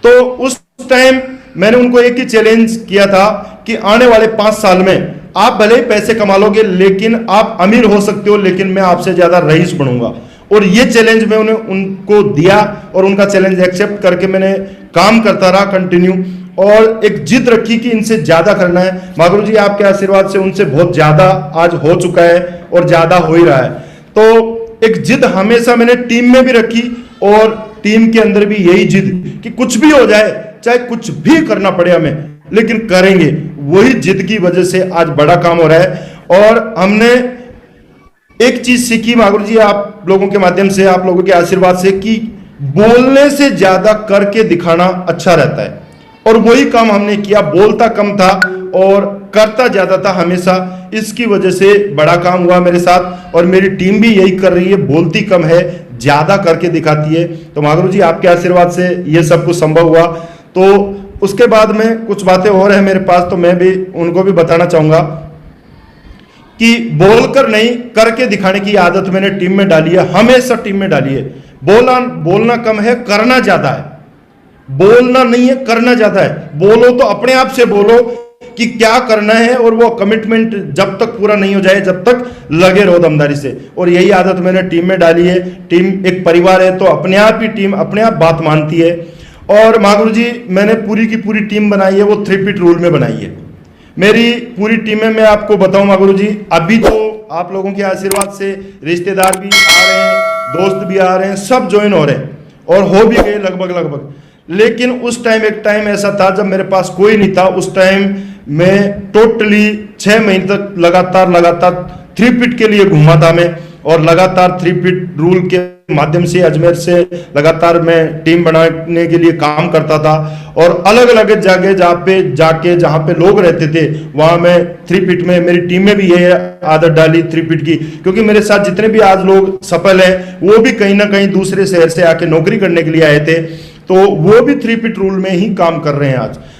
तो उस टाइम मैंने उनको एक ही चैलेंज किया था कि आने वाले 5 साल में आप भले ही पैसे कमा लोगे, लेकिन आप अमीर हो सकते हो, लेकिन मैं आपसे ज्यादा रईस बनूंगा। और ये चैलेंज मैं उनको दिया, और उनका चैलेंज एक्सेप्ट करके मैंने काम करता रहा कंटिन्यू, और एक जिद रखी कि इनसे ज्यादा करना है। महागुरु जी आपके आशीर्वाद से उनसे बहुत ज्यादा आज हो चुका है, और ज्यादा हो ही रहा है। तो एक जिद हमेशा मैंने टीम में भी रखी, और टीम के अंदर भी यही जिद कि कुछ भी हो जाए, चाहे कुछ भी करना पड़े हमें, लेकिन करेंगे। वही जिद की वजह से आज बड़ा काम हो रहा है। और हमने एक चीज सीखी महागुरु जी आप लोगों के माध्यम से, आप लोगों के आशीर्वाद से, कि बोलने से ज्यादा करके दिखाना अच्छा रहता है, और वही काम हमने किया। बोलता कम था और करता ज्यादा था हमेशा, इसकी वजह से बड़ा काम हुआ मेरे साथ, और मेरी टीम भी यही कर रही है, बोलती कम है, ज्यादा करके दिखाती है। तो महागुरु जी आपके आशीर्वाद से ये सब कुछ संभव हुआ। तो उसके बाद में कुछ बातें और हैं मेरे पास, तो मैं भी उनको भी बताना चाहूंगा कि बोलकर नहीं, करके दिखाने की आदत मैंने टीम में डाली है, हमेशा टीम में डाली है। बोलना कम है, करना ज्यादा है। बोलना नहीं है, करना ज्यादा है। बोलो तो अपने आप से बोलो कि क्या करना है, और वो कमिटमेंट जब तक पूरा नहीं हो जाए, जब तक लगे रहो दमदारी से। और यही आदत मैंने टीम में डाली है। टीम एक परिवार है, तो अपने आप ही टीम अपने आप बात मानती है। और महागुरु जी मैंने पूरी की पूरी टीम बनाई है, वो 3 फीट रूल में बनाई है। मेरी पूरी टीम में मैं आपको बताऊं महागुरु जी, अभी तो आप लोगों के आशीर्वाद से रिश्तेदार भी आ रहे हैं, दोस्त भी आ रहे हैं, सब ज्वाइन हो रहे हैं, और हो भी गए लगभग। लेकिन उस टाइम एक टाइम ऐसा था जब मेरे पास कोई नहीं था। उस टाइम मैं टोटली 6 महीने तक लगातार 3 फीट के लिए घूमा था मैं, और लगातार 3 फीट रूल के माध्यम से अजमेर से लगातार मैं टीम बनाने के लिए काम करता था और अलग अलग जगह जहाँ पे लोग रहते थे वहां मैं 3 फीट में, मेरी टीम में भी ये आदत डाली 3 फीट की, क्योंकि मेरे साथ जितने भी आज लोग सफल हैं वो भी कहीं ना कहीं दूसरे शहर से आके नौकरी करने के लिए आए थे, तो वो भी 3 फीट रूल में ही काम कर रहे हैं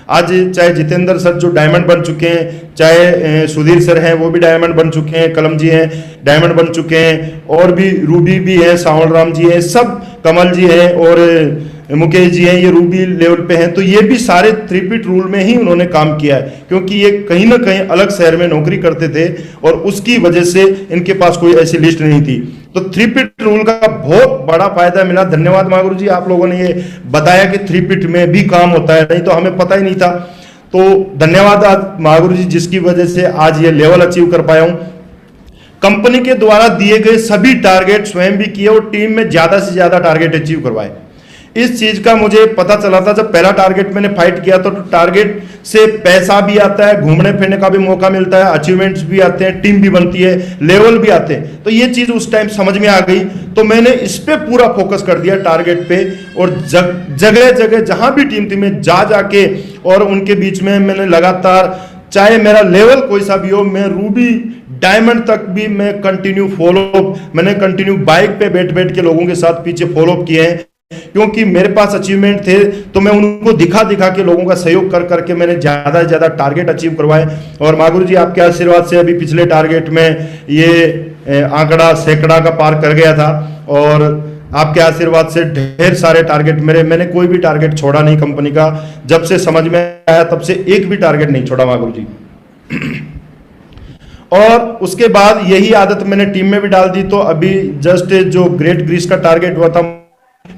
आज चाहे जितेंद्र सर जो डायमंड बन चुके हैं, चाहे सुधीर सर हैं वो भी डायमंड बन चुके हैं, कलम जी हैं डायमंड बन चुके हैं, और भी रूबी भी है, सावल राम जी हैं, सब कमल जी हैं और मुकेश जी हैं, ये रूबी लेवल पे हैं। तो ये भी सारे 3 फीट रूल में ही उन्होंने काम किया है, क्योंकि ये कहीं ना कहीं अलग शहर में नौकरी करते थे और उसकी वजह से इनके पास कोई ऐसी लिस्ट नहीं थी। तो 3 फीट रूल का बहुत बड़ा फायदा मिला। धन्यवाद महागुरु जी, आप लोगों ने ये बताया कि 3 फीट में भी काम होता है, नहीं तो हमें पता ही नहीं था। तो धन्यवाद आज महागुरु जी, जिसकी वजह से आज ये लेवल अचीव कर पाया हूं। कंपनी के द्वारा दिए गए सभी टारगेट स्वयं भी किए और टीम में ज्यादा से ज्यादा टारगेट अचीव करवाए। इस चीज का मुझे पता चला था जब पहला टारगेट मैंने फाइट किया तो टारगेट से पैसा भी आता है, घूमने फिरने का भी मौका मिलता है, अचीवमेंट्स भी आते हैं, टीम भी बनती है, लेवल भी आते हैं। तो ये चीज उस टाइम समझ में आ गई, तो मैंने इस पे पूरा फोकस कर दिया टारगेट पे, और जगह जगह जहां भी टीम थी मैं जाके और उनके बीच में मैंने लगातार, चाहे मेरा लेवल कोई सा भी हो, मैं रूबी डायमंड तक भी मैं मैंने कंटिन्यू बाइक पे बैठ के लोगों के साथ पीछे फॉलोअप किए हैं, क्योंकि मेरे पास अचीवमेंट थे तो मैं उनको दिखा के लोगों का सहयोग कर करके मैंने ज्यादा से ज्यादा टारगेट अचीव करवाए। और महागुरु जी आपके आशीर्वाद से अभी पिछले टारगेट में ये आंकड़ा सैकड़ा का पार कर गया था, और आपके आशीर्वाद से ढेर सारे टारगेट मैंने कोई भी टारगेट छोड़ा नहीं कंपनी का। जब से समझ में आया तब से एक भी टारगेट नहीं छोड़ा महागुरु जी। और उसके बाद यही आदत मैंने टीम में भी डाल दी। तो अभी जस्ट जो ग्रेट ग्रीस का टारगेट हुआ था,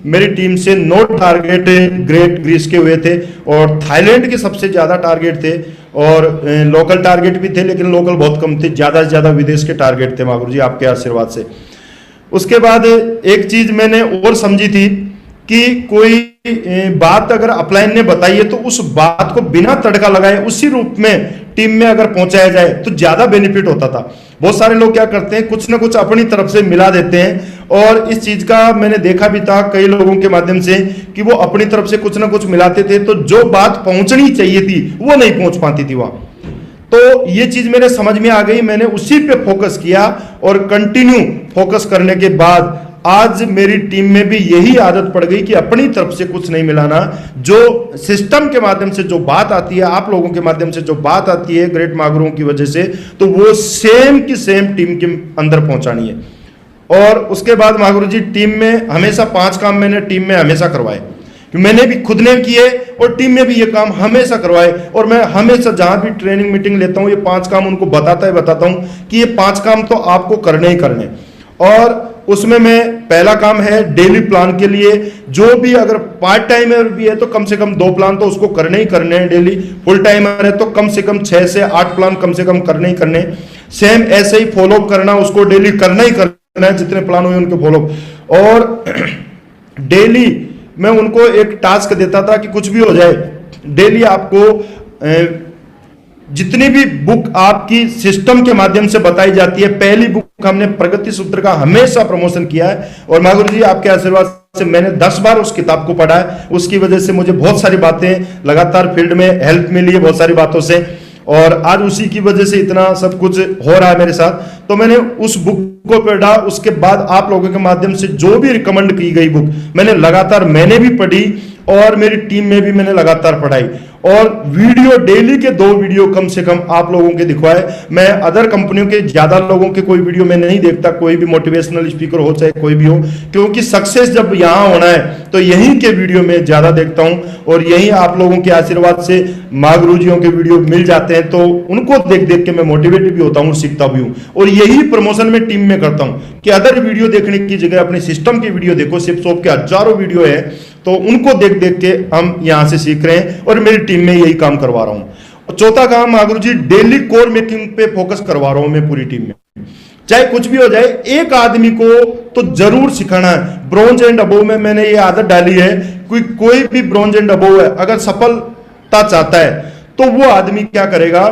मेरी टीम से 9 टारगेट ग्रेट ग्रीस के हुए थे और थाईलैंड के सबसे ज्यादा टारगेट थे, और लोकल टारगेट भी थे लेकिन लोकल बहुत कम थे, ज्यादा से ज्यादा विदेश के टारगेट थे महागुरु जी आपके आशीर्वाद से। उसके बाद एक चीज मैंने और समझी थी कि कोई बात अगर अपलाइन ने बताई है तो उस बात को बिना तड़का लगाए उसी रूप में टीम में अगर पहुंचाया जाए तो ज्यादा बेनिफिट होता था। बहुत सारे लोग क्या करते हैं, कुछ ना कुछ अपनी तरफ से मिला देते हैं, और इस चीज का मैंने देखा भी था कई लोगों के माध्यम से कि वो अपनी तरफ से कुछ ना कुछ मिलाते थे, तो जो बात पहुंचनी चाहिए थी वो नहीं पहुंच पाती थी वहां। तो ये चीज मेरे समझ में आ गई, मैंने उसी पे फोकस किया और कंटिन्यू फोकस करने के बाद आज मेरी टीम में भी यही आदत पड़ गई कि अपनी तरफ से कुछ नहीं मिलाना। जो सिस्टम के माध्यम से जो बात आती है, आप लोगों के माध्यम से जो बात आती है ग्रेट महागुरुओं की वजह से, तो वो सेम की सेम टीम के अंदर पहुंचानी है। और उसके बाद महागुरु जी टीम में हमेशा 5 काम मैंने टीम में हमेशा करवाए, मैंने भी खुद ने किए और टीम में भी ये काम हमेशा करवाए। और मैं हमेशा जहां भी ट्रेनिंग मीटिंग लेता हूं ये 5 काम उनको बताता हूं कि ये 5 काम तो आपको करने ही करने। और उसमें मैं पहला काम है डेली प्लान के लिए, जो भी अगर पार्ट टाइमर भी है तो कम से कम 2 प्लान तो उसको करने ही करने हैं डेली, फुल टाइमर है तो कम से कम 6 से 8 प्लान कम से कम करने ही करने। सेम ऐसे ही फॉलोअप करना, उसको डेली करना ही करना है, जितने प्लान हुए उनके फॉलोअप। और डेली मैं उनको एक टास्क देता था कि कुछ भी हो जाए डेली आपको जितनी भी बुक आपकी सिस्टम के माध्यम से बताई जाती है, पहली बुक हमने प्रगति सूत्र का हमेशा प्रमोशन किया है, और महागुरु जी आपके आशीर्वाद से मैंने 10 बार उस किताब को पढ़ा है। उसकी वजह से मुझे बहुत सारी बातें लगातार फील्ड में हेल्प मिली है बहुत सारी बातों से, और आज उसी की वजह से इतना सब कुछ हो रहा है मेरे साथ। तो मैंने उस बुक को पढ़ा, उसके बाद आप लोगों के माध्यम से जो भी रिकमेंड की गई बुक मैंने भी पढ़ी और मेरी टीम में भी मैंने लगातार पढ़ाई। और वीडियो डेली के 2 वीडियो कम से कम आप लोगों के दिखवाए। मैं अदर कंपनियों के ज्यादा लोगों के कोई वीडियो में नहीं देखता, कोई भी मोटिवेशनल स्पीकर हो चाहे कोई भी हो, क्योंकि सक्सेस जब यहां होना है तो यहीं के वीडियो में ज्यादा देखता हूं, और यही आप लोगों के आशीर्वाद से माँ गुरुजियों के वीडियो मिल जाते हैं, तो उनको देख के मैं मोटिवेट भी होता हूं, सीखता भी हूं। और यही प्रमोशन में टीम में करता हूं कि अदर वीडियो देखने की जगह अपने सिस्टम की वीडियो देखो। सिपसॉफ्ट के हजारों वीडियो है, तो उनको देख के हम यहां से सीख रहे हैं, और मेरी टीम में यही काम करवा रहा हूं। चौथा काम महागुरु जी डेली कोर मेकिंग पे फोकस करवा रहा हूं मैं पूरी टीम में। चाहे कुछ भी हो जाए, एक आदमी को तो जरूर सिखाना है। ब्रॉन्ज एंड अबोव में मैंने ये आदत डाली है, कोई भी ब्रॉन्ज एंड अबोव है, अगर सफलता चाहता है तो वो आदमी क्या करेगा,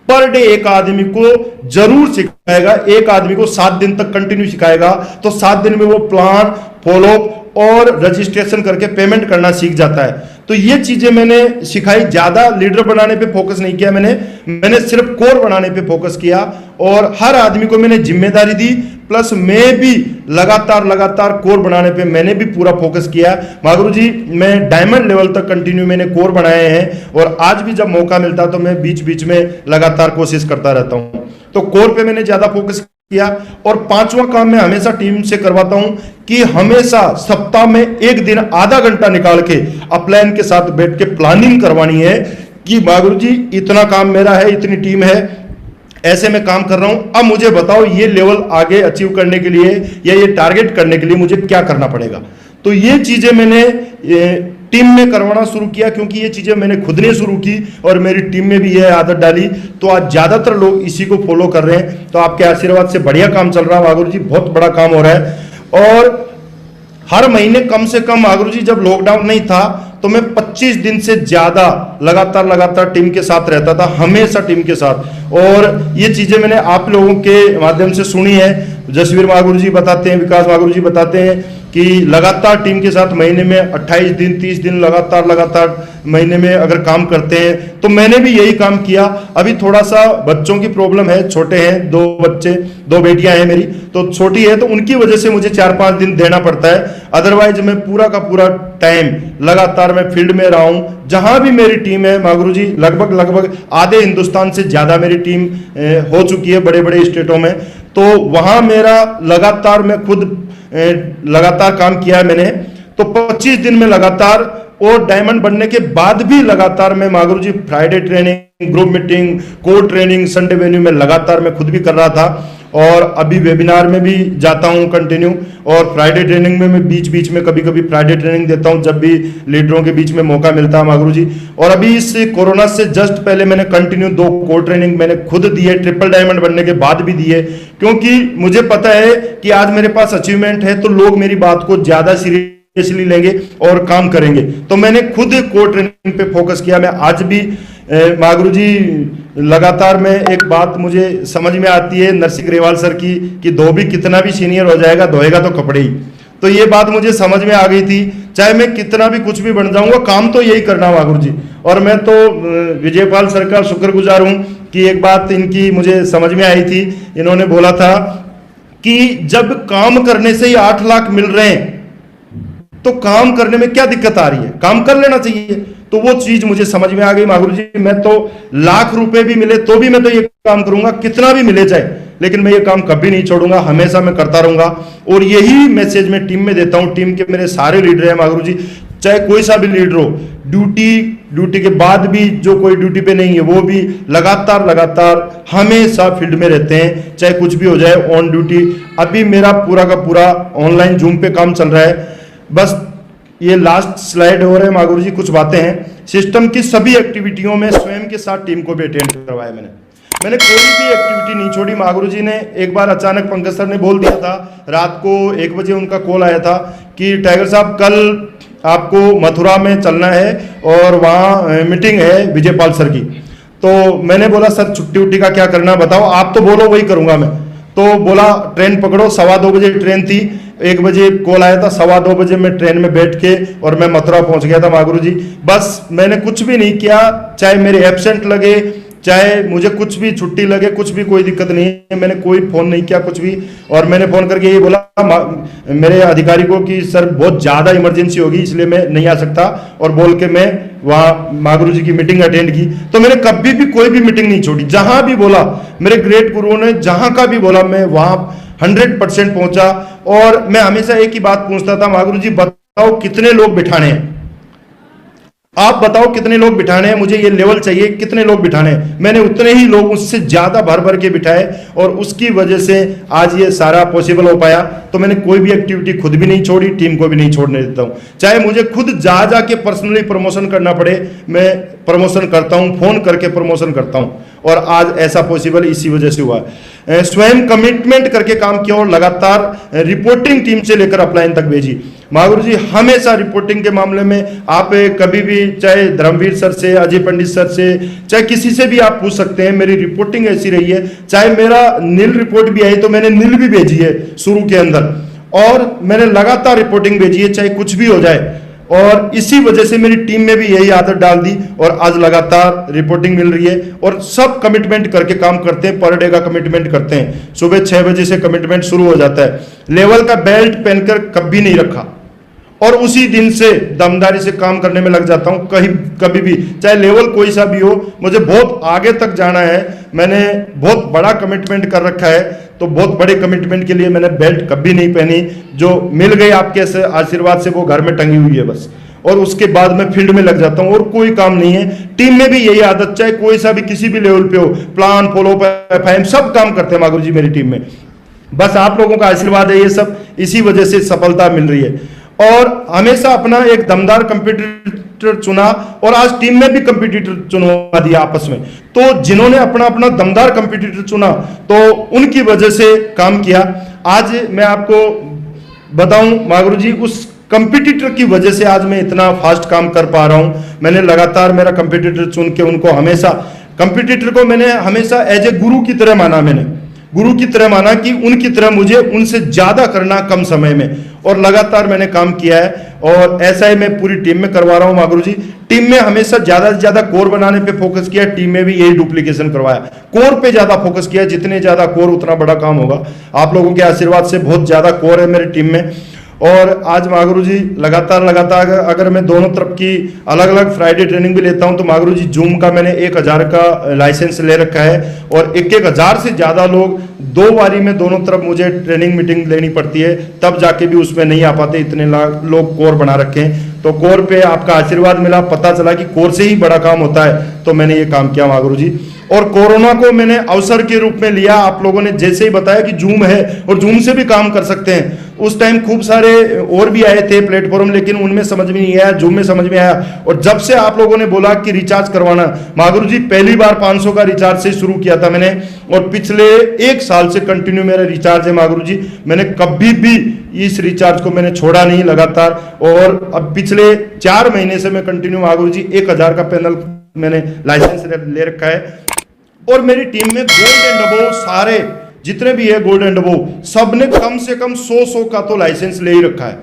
पर डे एक आदमी को जरूर सिखाएगा, एक आदमी को 7 दिन तक कंटिन्यू सिखाएगा तो 7 दिन में वो प्लान फॉलो और रजिस्ट्रेशन करके पेमेंट करना सीख जाता है। तो ये चीजें मैंने सिखाई, ज्यादा लीडर बनाने पे फोकस नहीं किया मैंने सिर्फ कोर बनाने पे फोकस किया और हर आदमी को मैंने जिम्मेदारी दी, प्लस मैं भी लगातार कोर बनाने पे मैंने भी पूरा फोकस किया। मागुरु जी मैं डायमंड लेवल तक कंटिन्यू मैंने कोर बनाए हैं और आज भी जब मौका मिलता तो मैं बीच बीच में लगातार कोशिश करता रहता हूं। तो कोर पे मैंने ज्यादा फोकस किया। और 5वां काम मैं हमेशा टीम से करवाता हूं कि हमेशा सप्ताह में एक दिन आधा घंटा निकाल के अपलाइन के साथ बैठ के प्लानिंग करवानी है कि मागुरु जी इतना काम मेरा है, इतनी टीम है, ऐसे मैं काम कर रहा हूं, अब मुझे बताओ ये लेवल आगे अचीव करने के लिए या ये टारगेट करने के लिए मुझे क्या करना पड़ेगा। तो ये चीजें मैंने टीम में करवाना शुरू किया, क्योंकि ये चीजें मैंने खुद ने शुरू की और मेरी टीम में भी यह आदत डाली। तो आज ज्यादातर लोग इसी को फॉलो कर रहे हैं। तो आपके आशीर्वाद से बढ़िया काम चल रहा है मागुरु जी, बहुत बड़ा काम हो रहा है। और हर महीने कम से कम मागुरु जी जब लॉकडाउन नहीं था तो मैं 25 दिन से ज्यादा लगातार टीम के साथ रहता था, हमेशा टीम के साथ। और ये चीजें मैंने आप लोगों के माध्यम से सुनी है। जसवीर मागुरु जी बताते हैं, विकास मागुरु जी बताते हैं कि लगातार टीम के साथ महीने में 28 दिन 30 दिन लगातार महीने में अगर काम करते हैं, तो मैंने भी यही काम किया। अभी थोड़ा सा बच्चों की प्रॉब्लम है, छोटे हैं, 2 बच्चे, 2 बेटियां हैं मेरी, तो छोटी है तो उनकी वजह से मुझे 4-5 दिन देना पड़ता है। अदरवाइज मैं पूरा का पूरा टाइम लगातार मैं फील्ड में रहा हूं। जहां भी मेरी टीम है मागुरु जी, लगभग आधे हिंदुस्तान से ज्यादा मेरी टीम हो चुकी है बड़े बड़े स्टेटों में। तो वहां मेरा लगातार मैं खुद लगातार काम किया है मैंने। तो 25 दिन में लगातार, और डायमंड बनने के बाद भी लगातार मैं Mahaguru ji Friday training, group meeting, core training, Sunday venue में लगातार मैं खुद भी कर रहा था। और अभी वेबिनार में भी जाता हूं कंटिन्यू, और फ्राइडे ट्रेनिंग में मैं बीच बीच में कभी फ्राइडे ट्रेनिंग देता हूं जब भी लीडरों के बीच में मौका मिलता है मागुरु जी। और अभी इस कोरोना से जस्ट पहले मैंने कंटिन्यू 2 कोर ट्रेनिंग मैंने खुद दी है, ट्रिपल डायमंड बनने के बाद भी दी है, क्योंकि मुझे पता है कि आज मेरे पास अचीवमेंट है तो लोग मेरी बात को ज्यादा सीरियसली लेंगे और काम करेंगे। तो मैंने खुद कोर ट्रेनिंग पे फोकस किया। मैं आज भी मागुरु जी लगातार में एक बात मुझे समझ में आती है नरसिंह ग्रेवाल सर की कि धोबी कितना भी सीनियर हो जाएगा, धोएगा तो कपड़े ही। तो ये बात मुझे समझ में आ गई थी, चाहे मैं कितना भी कुछ भी बन जाऊंगा, काम तो यही करना मागुरु जी। और मैं तो विजयपाल सर का शुक्रगुजार हूं कि एक बात इनकी मुझे समझ में आई थी। इन्होंने बोला था कि जब काम करने से ही 8 लाख मिल रहे हैं तो काम करने में क्या दिक्कत आ रही है, काम कर लेना चाहिए। तो वो चीज मुझे समझ में आ गई मागुरु जी। मैं तो लाख रुपए भी मिले तो भी मैं तो ये काम करूंगा, कितना भी मिले जाए, लेकिन मैं ये काम कभी नहीं छोड़ूंगा, हमेशा मैं करता रहूंगा। और यही मैसेज मैं टीम में देता हूं। टीम के मेरे सारे लीडर हैं मागुरु जी, चाहे कोई सा भी लीडर हो, ड्यूटी के बाद भी जो कोई ड्यूटी पे नहीं है वो भी लगातार हमेशा फील्ड में रहते हैं, चाहे कुछ भी हो जाए, ऑन ड्यूटी। अभी मेरा पूरा का पूरा ऑनलाइन जूम पे काम चल रहा है। बस ये लास्ट स्लाइड हो रहा है मागुरु जी, कुछ बातें हैं। सिस्टम की सभी एक्टिविटियों में स्वयं के साथ टीम को भी अटेंड करवाया मैंने कोई भी एक्टिविटी नहीं छोड़ी। मागुरु जी ने एक बार अचानक पंकज सर ने बोल दिया था, रात को 1 बजे उनका कॉल आया था कि टाइगर साहब कल आपको मथुरा में चलना है और वहाँ मीटिंग है विजयपाल सर की। तो मैंने बोला सर छुट्टी उट्टी का क्या करना बताओ, आप तो बोलो वही करूंगा मैं। तो बोला ट्रेन पकड़ो, 2:15 बजे ट्रेन थी, 1 बजे कॉल आया था, 2:15 बजे मैं ट्रेन में बैठ के और मैं मथुरा पहुंच गया था मागुरु जी। बस मैंने कुछ भी नहीं किया, चाहे मेरे एब्सेंट लगे, चाहे मुझे कुछ भी छुट्टी लगे, कुछ भी कोई दिक्कत नहीं है, मैंने कोई फोन नहीं किया कुछ भी। और मैंने फोन करके ये बोला मेरे अधिकारी को कि सर बहुत ज्यादा इमरजेंसी होगी इसलिए मैं नहीं आ सकता, और बोल के मैं वहां मागुरु जी की मीटिंग अटेंड की। तो मैंने कभी भी कोई भी मीटिंग नहीं छोड़ी, जहां भी बोला मेरे ग्रेट गुरुओं ने, जहां का भी बोला मैं वहां 100% पहुंचा। और मैं हमेशा एक ही बात पूछता था, मागुरु जी बताओ कितने लोग बिठाने हैं, आप बताओ कितने लोग बिठाने हैं, मुझे ये लेवल चाहिए, कितने लोग बिठाने हैं। मैंने उतने ही लोग, उससे ज्यादा भर के बिठाए, और उसकी वजह से आज ये सारा पॉसिबल हो पाया। तो मैंने कोई भी एक्टिविटी खुद भी नहीं छोड़ी, टीम को भी नहीं छोड़ने देता हूं। चाहे मुझे खुद जा के पर्सनली प्रमोशन करना पड़े, मैं प्रमोशन करता हूं, फोन करके प्रमोशन करता हूं। और आज ऐसा पॉसिबल इसी वजह से हुआ है। स्वयं कमिटमेंट करके काम किया और लगातार रिपोर्टिंग टीम से लेकर अपलाइन तक भेजी। महागुरु जी हमेशा रिपोर्टिंग के मामले में आप कभी भी चाहे धर्मवीर सर से, अजय पंडित सर से, चाहे किसी से भी आप पूछ सकते हैं, मेरी रिपोर्टिंग ऐसी रही है। चाहे मेरा नील रिपोर्ट भी आई तो मैंने नील भी भेजी है शुरू के अंदर, और मैंने लगातार रिपोर्टिंग भेजी है चाहे कुछ भी हो जाए, और इसी वजह से मेरी टीम में भी यही आदत डाल दी और आज लगातार रिपोर्टिंग मिल रही है। और सब कमिटमेंट करके काम करते हैं, पर डे का कमिटमेंट करते हैं, सुबह 6 बजे से कमिटमेंट शुरू हो जाता है। लेवल का बेल्ट पहनकर कभी नहीं रखा और उसी दिन से दमदारी से काम करने में लग जाता हूं। कहीं कभी भी चाहे लेवल कोई सा भी हो, मुझे बहुत आगे तक जाना है, मैंने बहुत बड़ा कमिटमेंट कर रखा है, तो बहुत बड़े कमिटमेंट के लिए मैंने बेल्ट कभी नहीं पहनी। जो मिल गई आपके से आशीर्वाद से वो घर में टंगी हुई है बस, और उसके बाद मैं फील्ड में लग जाता हूं और कोई काम नहीं है। टीम में भी यही आदत, चाहे कोई सा भी किसी भी लेवल पे हो, प्लान फॉलो फाइम सब काम करते हैं महागुरु जी मेरी टीम में। बस आप लोगों का आशीर्वाद है, ये सब इसी वजह से सफलता मिल रही है। और हमेशा अपना एक दमदार कंपटीटर चुना, और आज टीम में भी कंपटीटर चुनवा दिया आपस में। तो जिन्होंने अपना अपना दमदार कंपटीटर चुना तो उनकी वजह से काम किया। आज मैं आपको बताऊं महागुरु जी, उस कंपटीटर की वजह से आज मैं इतना फास्ट काम कर पा रहा हूं। मैंने लगातार मेरा कंपटीटर चुन के उनको हमेशा, कंपटीटर को मैंने हमेशा एज ए गुरु की तरह माना, मैंने गुरु की तरह माना कि उनकी तरह मुझे उनसे ज्यादा करना कम समय में, और लगातार मैंने काम किया है। और ऐसा ही मैं पूरी टीम में करवा रहा हूं महागुरु जी। टीम में हमेशा ज्यादा से ज्यादा कोर बनाने पे फोकस किया, टीम में भी यही डुप्लीकेशन करवाया, कोर पे ज्यादा फोकस किया। जितने ज्यादा कोर उतना बड़ा काम होगा। आप लोगों के आशीर्वाद से बहुत ज्यादा कोर है मेरी टीम में। और आज महागुरु जी लगातार अगर मैं दोनों तरफ की अलग अलग फ्राइडे ट्रेनिंग भी लेता हूं तो महागुरु जी जूम का मैंने 1000 का लाइसेंस ले रखा है, और 1000 से ज्यादा लोग 2 बारी में दोनों तरफ मुझे ट्रेनिंग मीटिंग लेनी पड़ती है, तब जाके भी उसमें नहीं आ पाते, इतने लोग कोर बना रखे हैं। तो कोर पे आपका आशीर्वाद मिला, पता चला कि कोर से ही बड़ा काम होता है, तो मैंने ये काम किया महागुरु जी। और कोरोना को मैंने अवसर के रूप में लिया। आप लोगों ने जैसे ही बताया कि जूम है और जूम से भी काम कर सकते हैं, उस टाइम खूब सारे और भी आए थे प्लेटफॉर्म, लेकिन उनमें समझ में नहीं आया, जूम में समझ में आया। और जब से आप लोगों ने बोला कि रिचार्ज करवाना, महागुरु जी पहली बार 500 का रिचार्ज से शुरू किया था मैंने, और पिछले 1 साल से कंटिन्यू मेरा रिचार्ज है महागुरु जी। मैंने कभी भी इस रिचार्ज को मैंने छोड़ा नहीं, लगातार। और अब पिछले 4 महीने से मैं कंटिन्यू महागुरु जी 1000 का पैनल मैंने लाइसेंस ले रखा है। और मेरी टीम में गोल्ड एंड अबोव सारे जितने भी है गोल्ड एंड अबोव, सबने कम से कम 100 का तो लाइसेंस ले ही रखा है,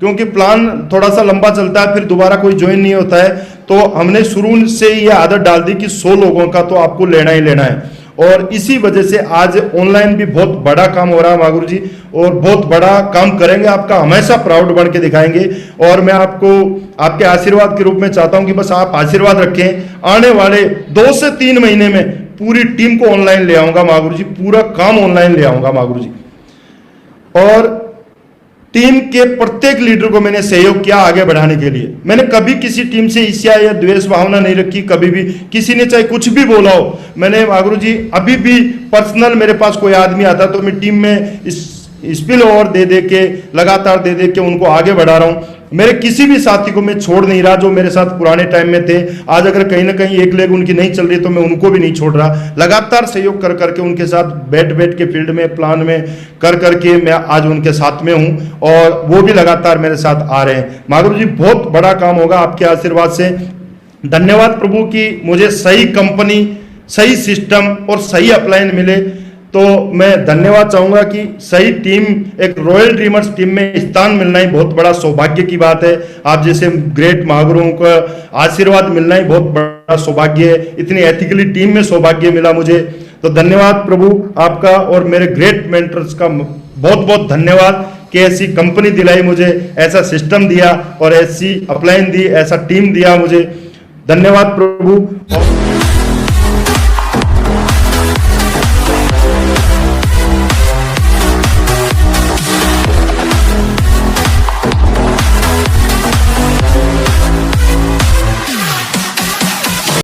क्योंकि प्लान थोड़ा सा लंबा चलता है, फिर दोबारा कोई ज्वाइन नहीं होता है। तो हमने शुरू से ये आदत डाल दी कि 100 लोगों का तो आपको लेना ही लेना है। और इसी वजह से आज ऑनलाइन भी बहुत बड़ा काम हो रहा है महागुरु जी, और बहुत बड़ा काम करेंगे, आपका हमेशा प्राउड बन के दिखाएंगे। और मैं आपको आपके आशीर्वाद के रूप में चाहता हूं कि बस आप आशीर्वाद रखें। आने वाले 2 से 3 महीने में पूरी टीम को ऑनलाइन ले आऊंगा महागुरु जी, पूरा काम ऑनलाइन ले आऊंगा महागुरु जी। और टीम के प्रत्येक लीडर को मैंने सहयोग किया आगे बढ़ाने के लिए। मैंने कभी किसी टीम से ईर्ष्या या द्वेष भावना नहीं रखी, कभी भी किसी ने चाहे कुछ भी बोला हो। मैंने महागुरु जी अभी भी पर्सनल मेरे पास कोई आदमी आता तो मैं टीम में स्पिल ओवर दे के लगातार दे के उनको आगे बढ़ा रहा हूं। मेरे किसी भी साथी को मैं छोड़ नहीं रहा जो मेरे साथ पुराने टाइम में थे। आज अगर कहीं ना कहीं एक लेग उनकी नहीं चल रही तो मैं उनको भी नहीं छोड़ रहा, लगातार सहयोग कर करके उनके साथ बैठ के फील्ड में प्लान में कर करके मैं आज उनके साथ में हूं, और वो भी लगातार मेरे साथ आ रहे हैं। महागुरु जी बहुत बड़ा काम होगा आपके आशीर्वाद से। धन्यवाद प्रभु कि मुझे सही कंपनी, सही सिस्टम और सही अपलाइन मिले। तो मैं धन्यवाद चाहूंगा कि सही टीम, एक रॉयल ड्रीमर्स टीम में स्थान मिलना ही बहुत बड़ा सौभाग्य की बात है। आप जैसे ग्रेट महागुरुओं का आशीर्वाद मिलना ही बहुत बड़ा सौभाग्य है। इतनी एथिकली टीम में सौभाग्य मिला मुझे, तो धन्यवाद प्रभु आपका, और मेरे ग्रेट मेंटर्स का बहुत बहुत धन्यवाद कि ऐसी कंपनी दिलाई मुझे, ऐसा सिस्टम दिया और ऐसी अपलाइन दी, ऐसा टीम दिया मुझे। धन्यवाद प्रभु।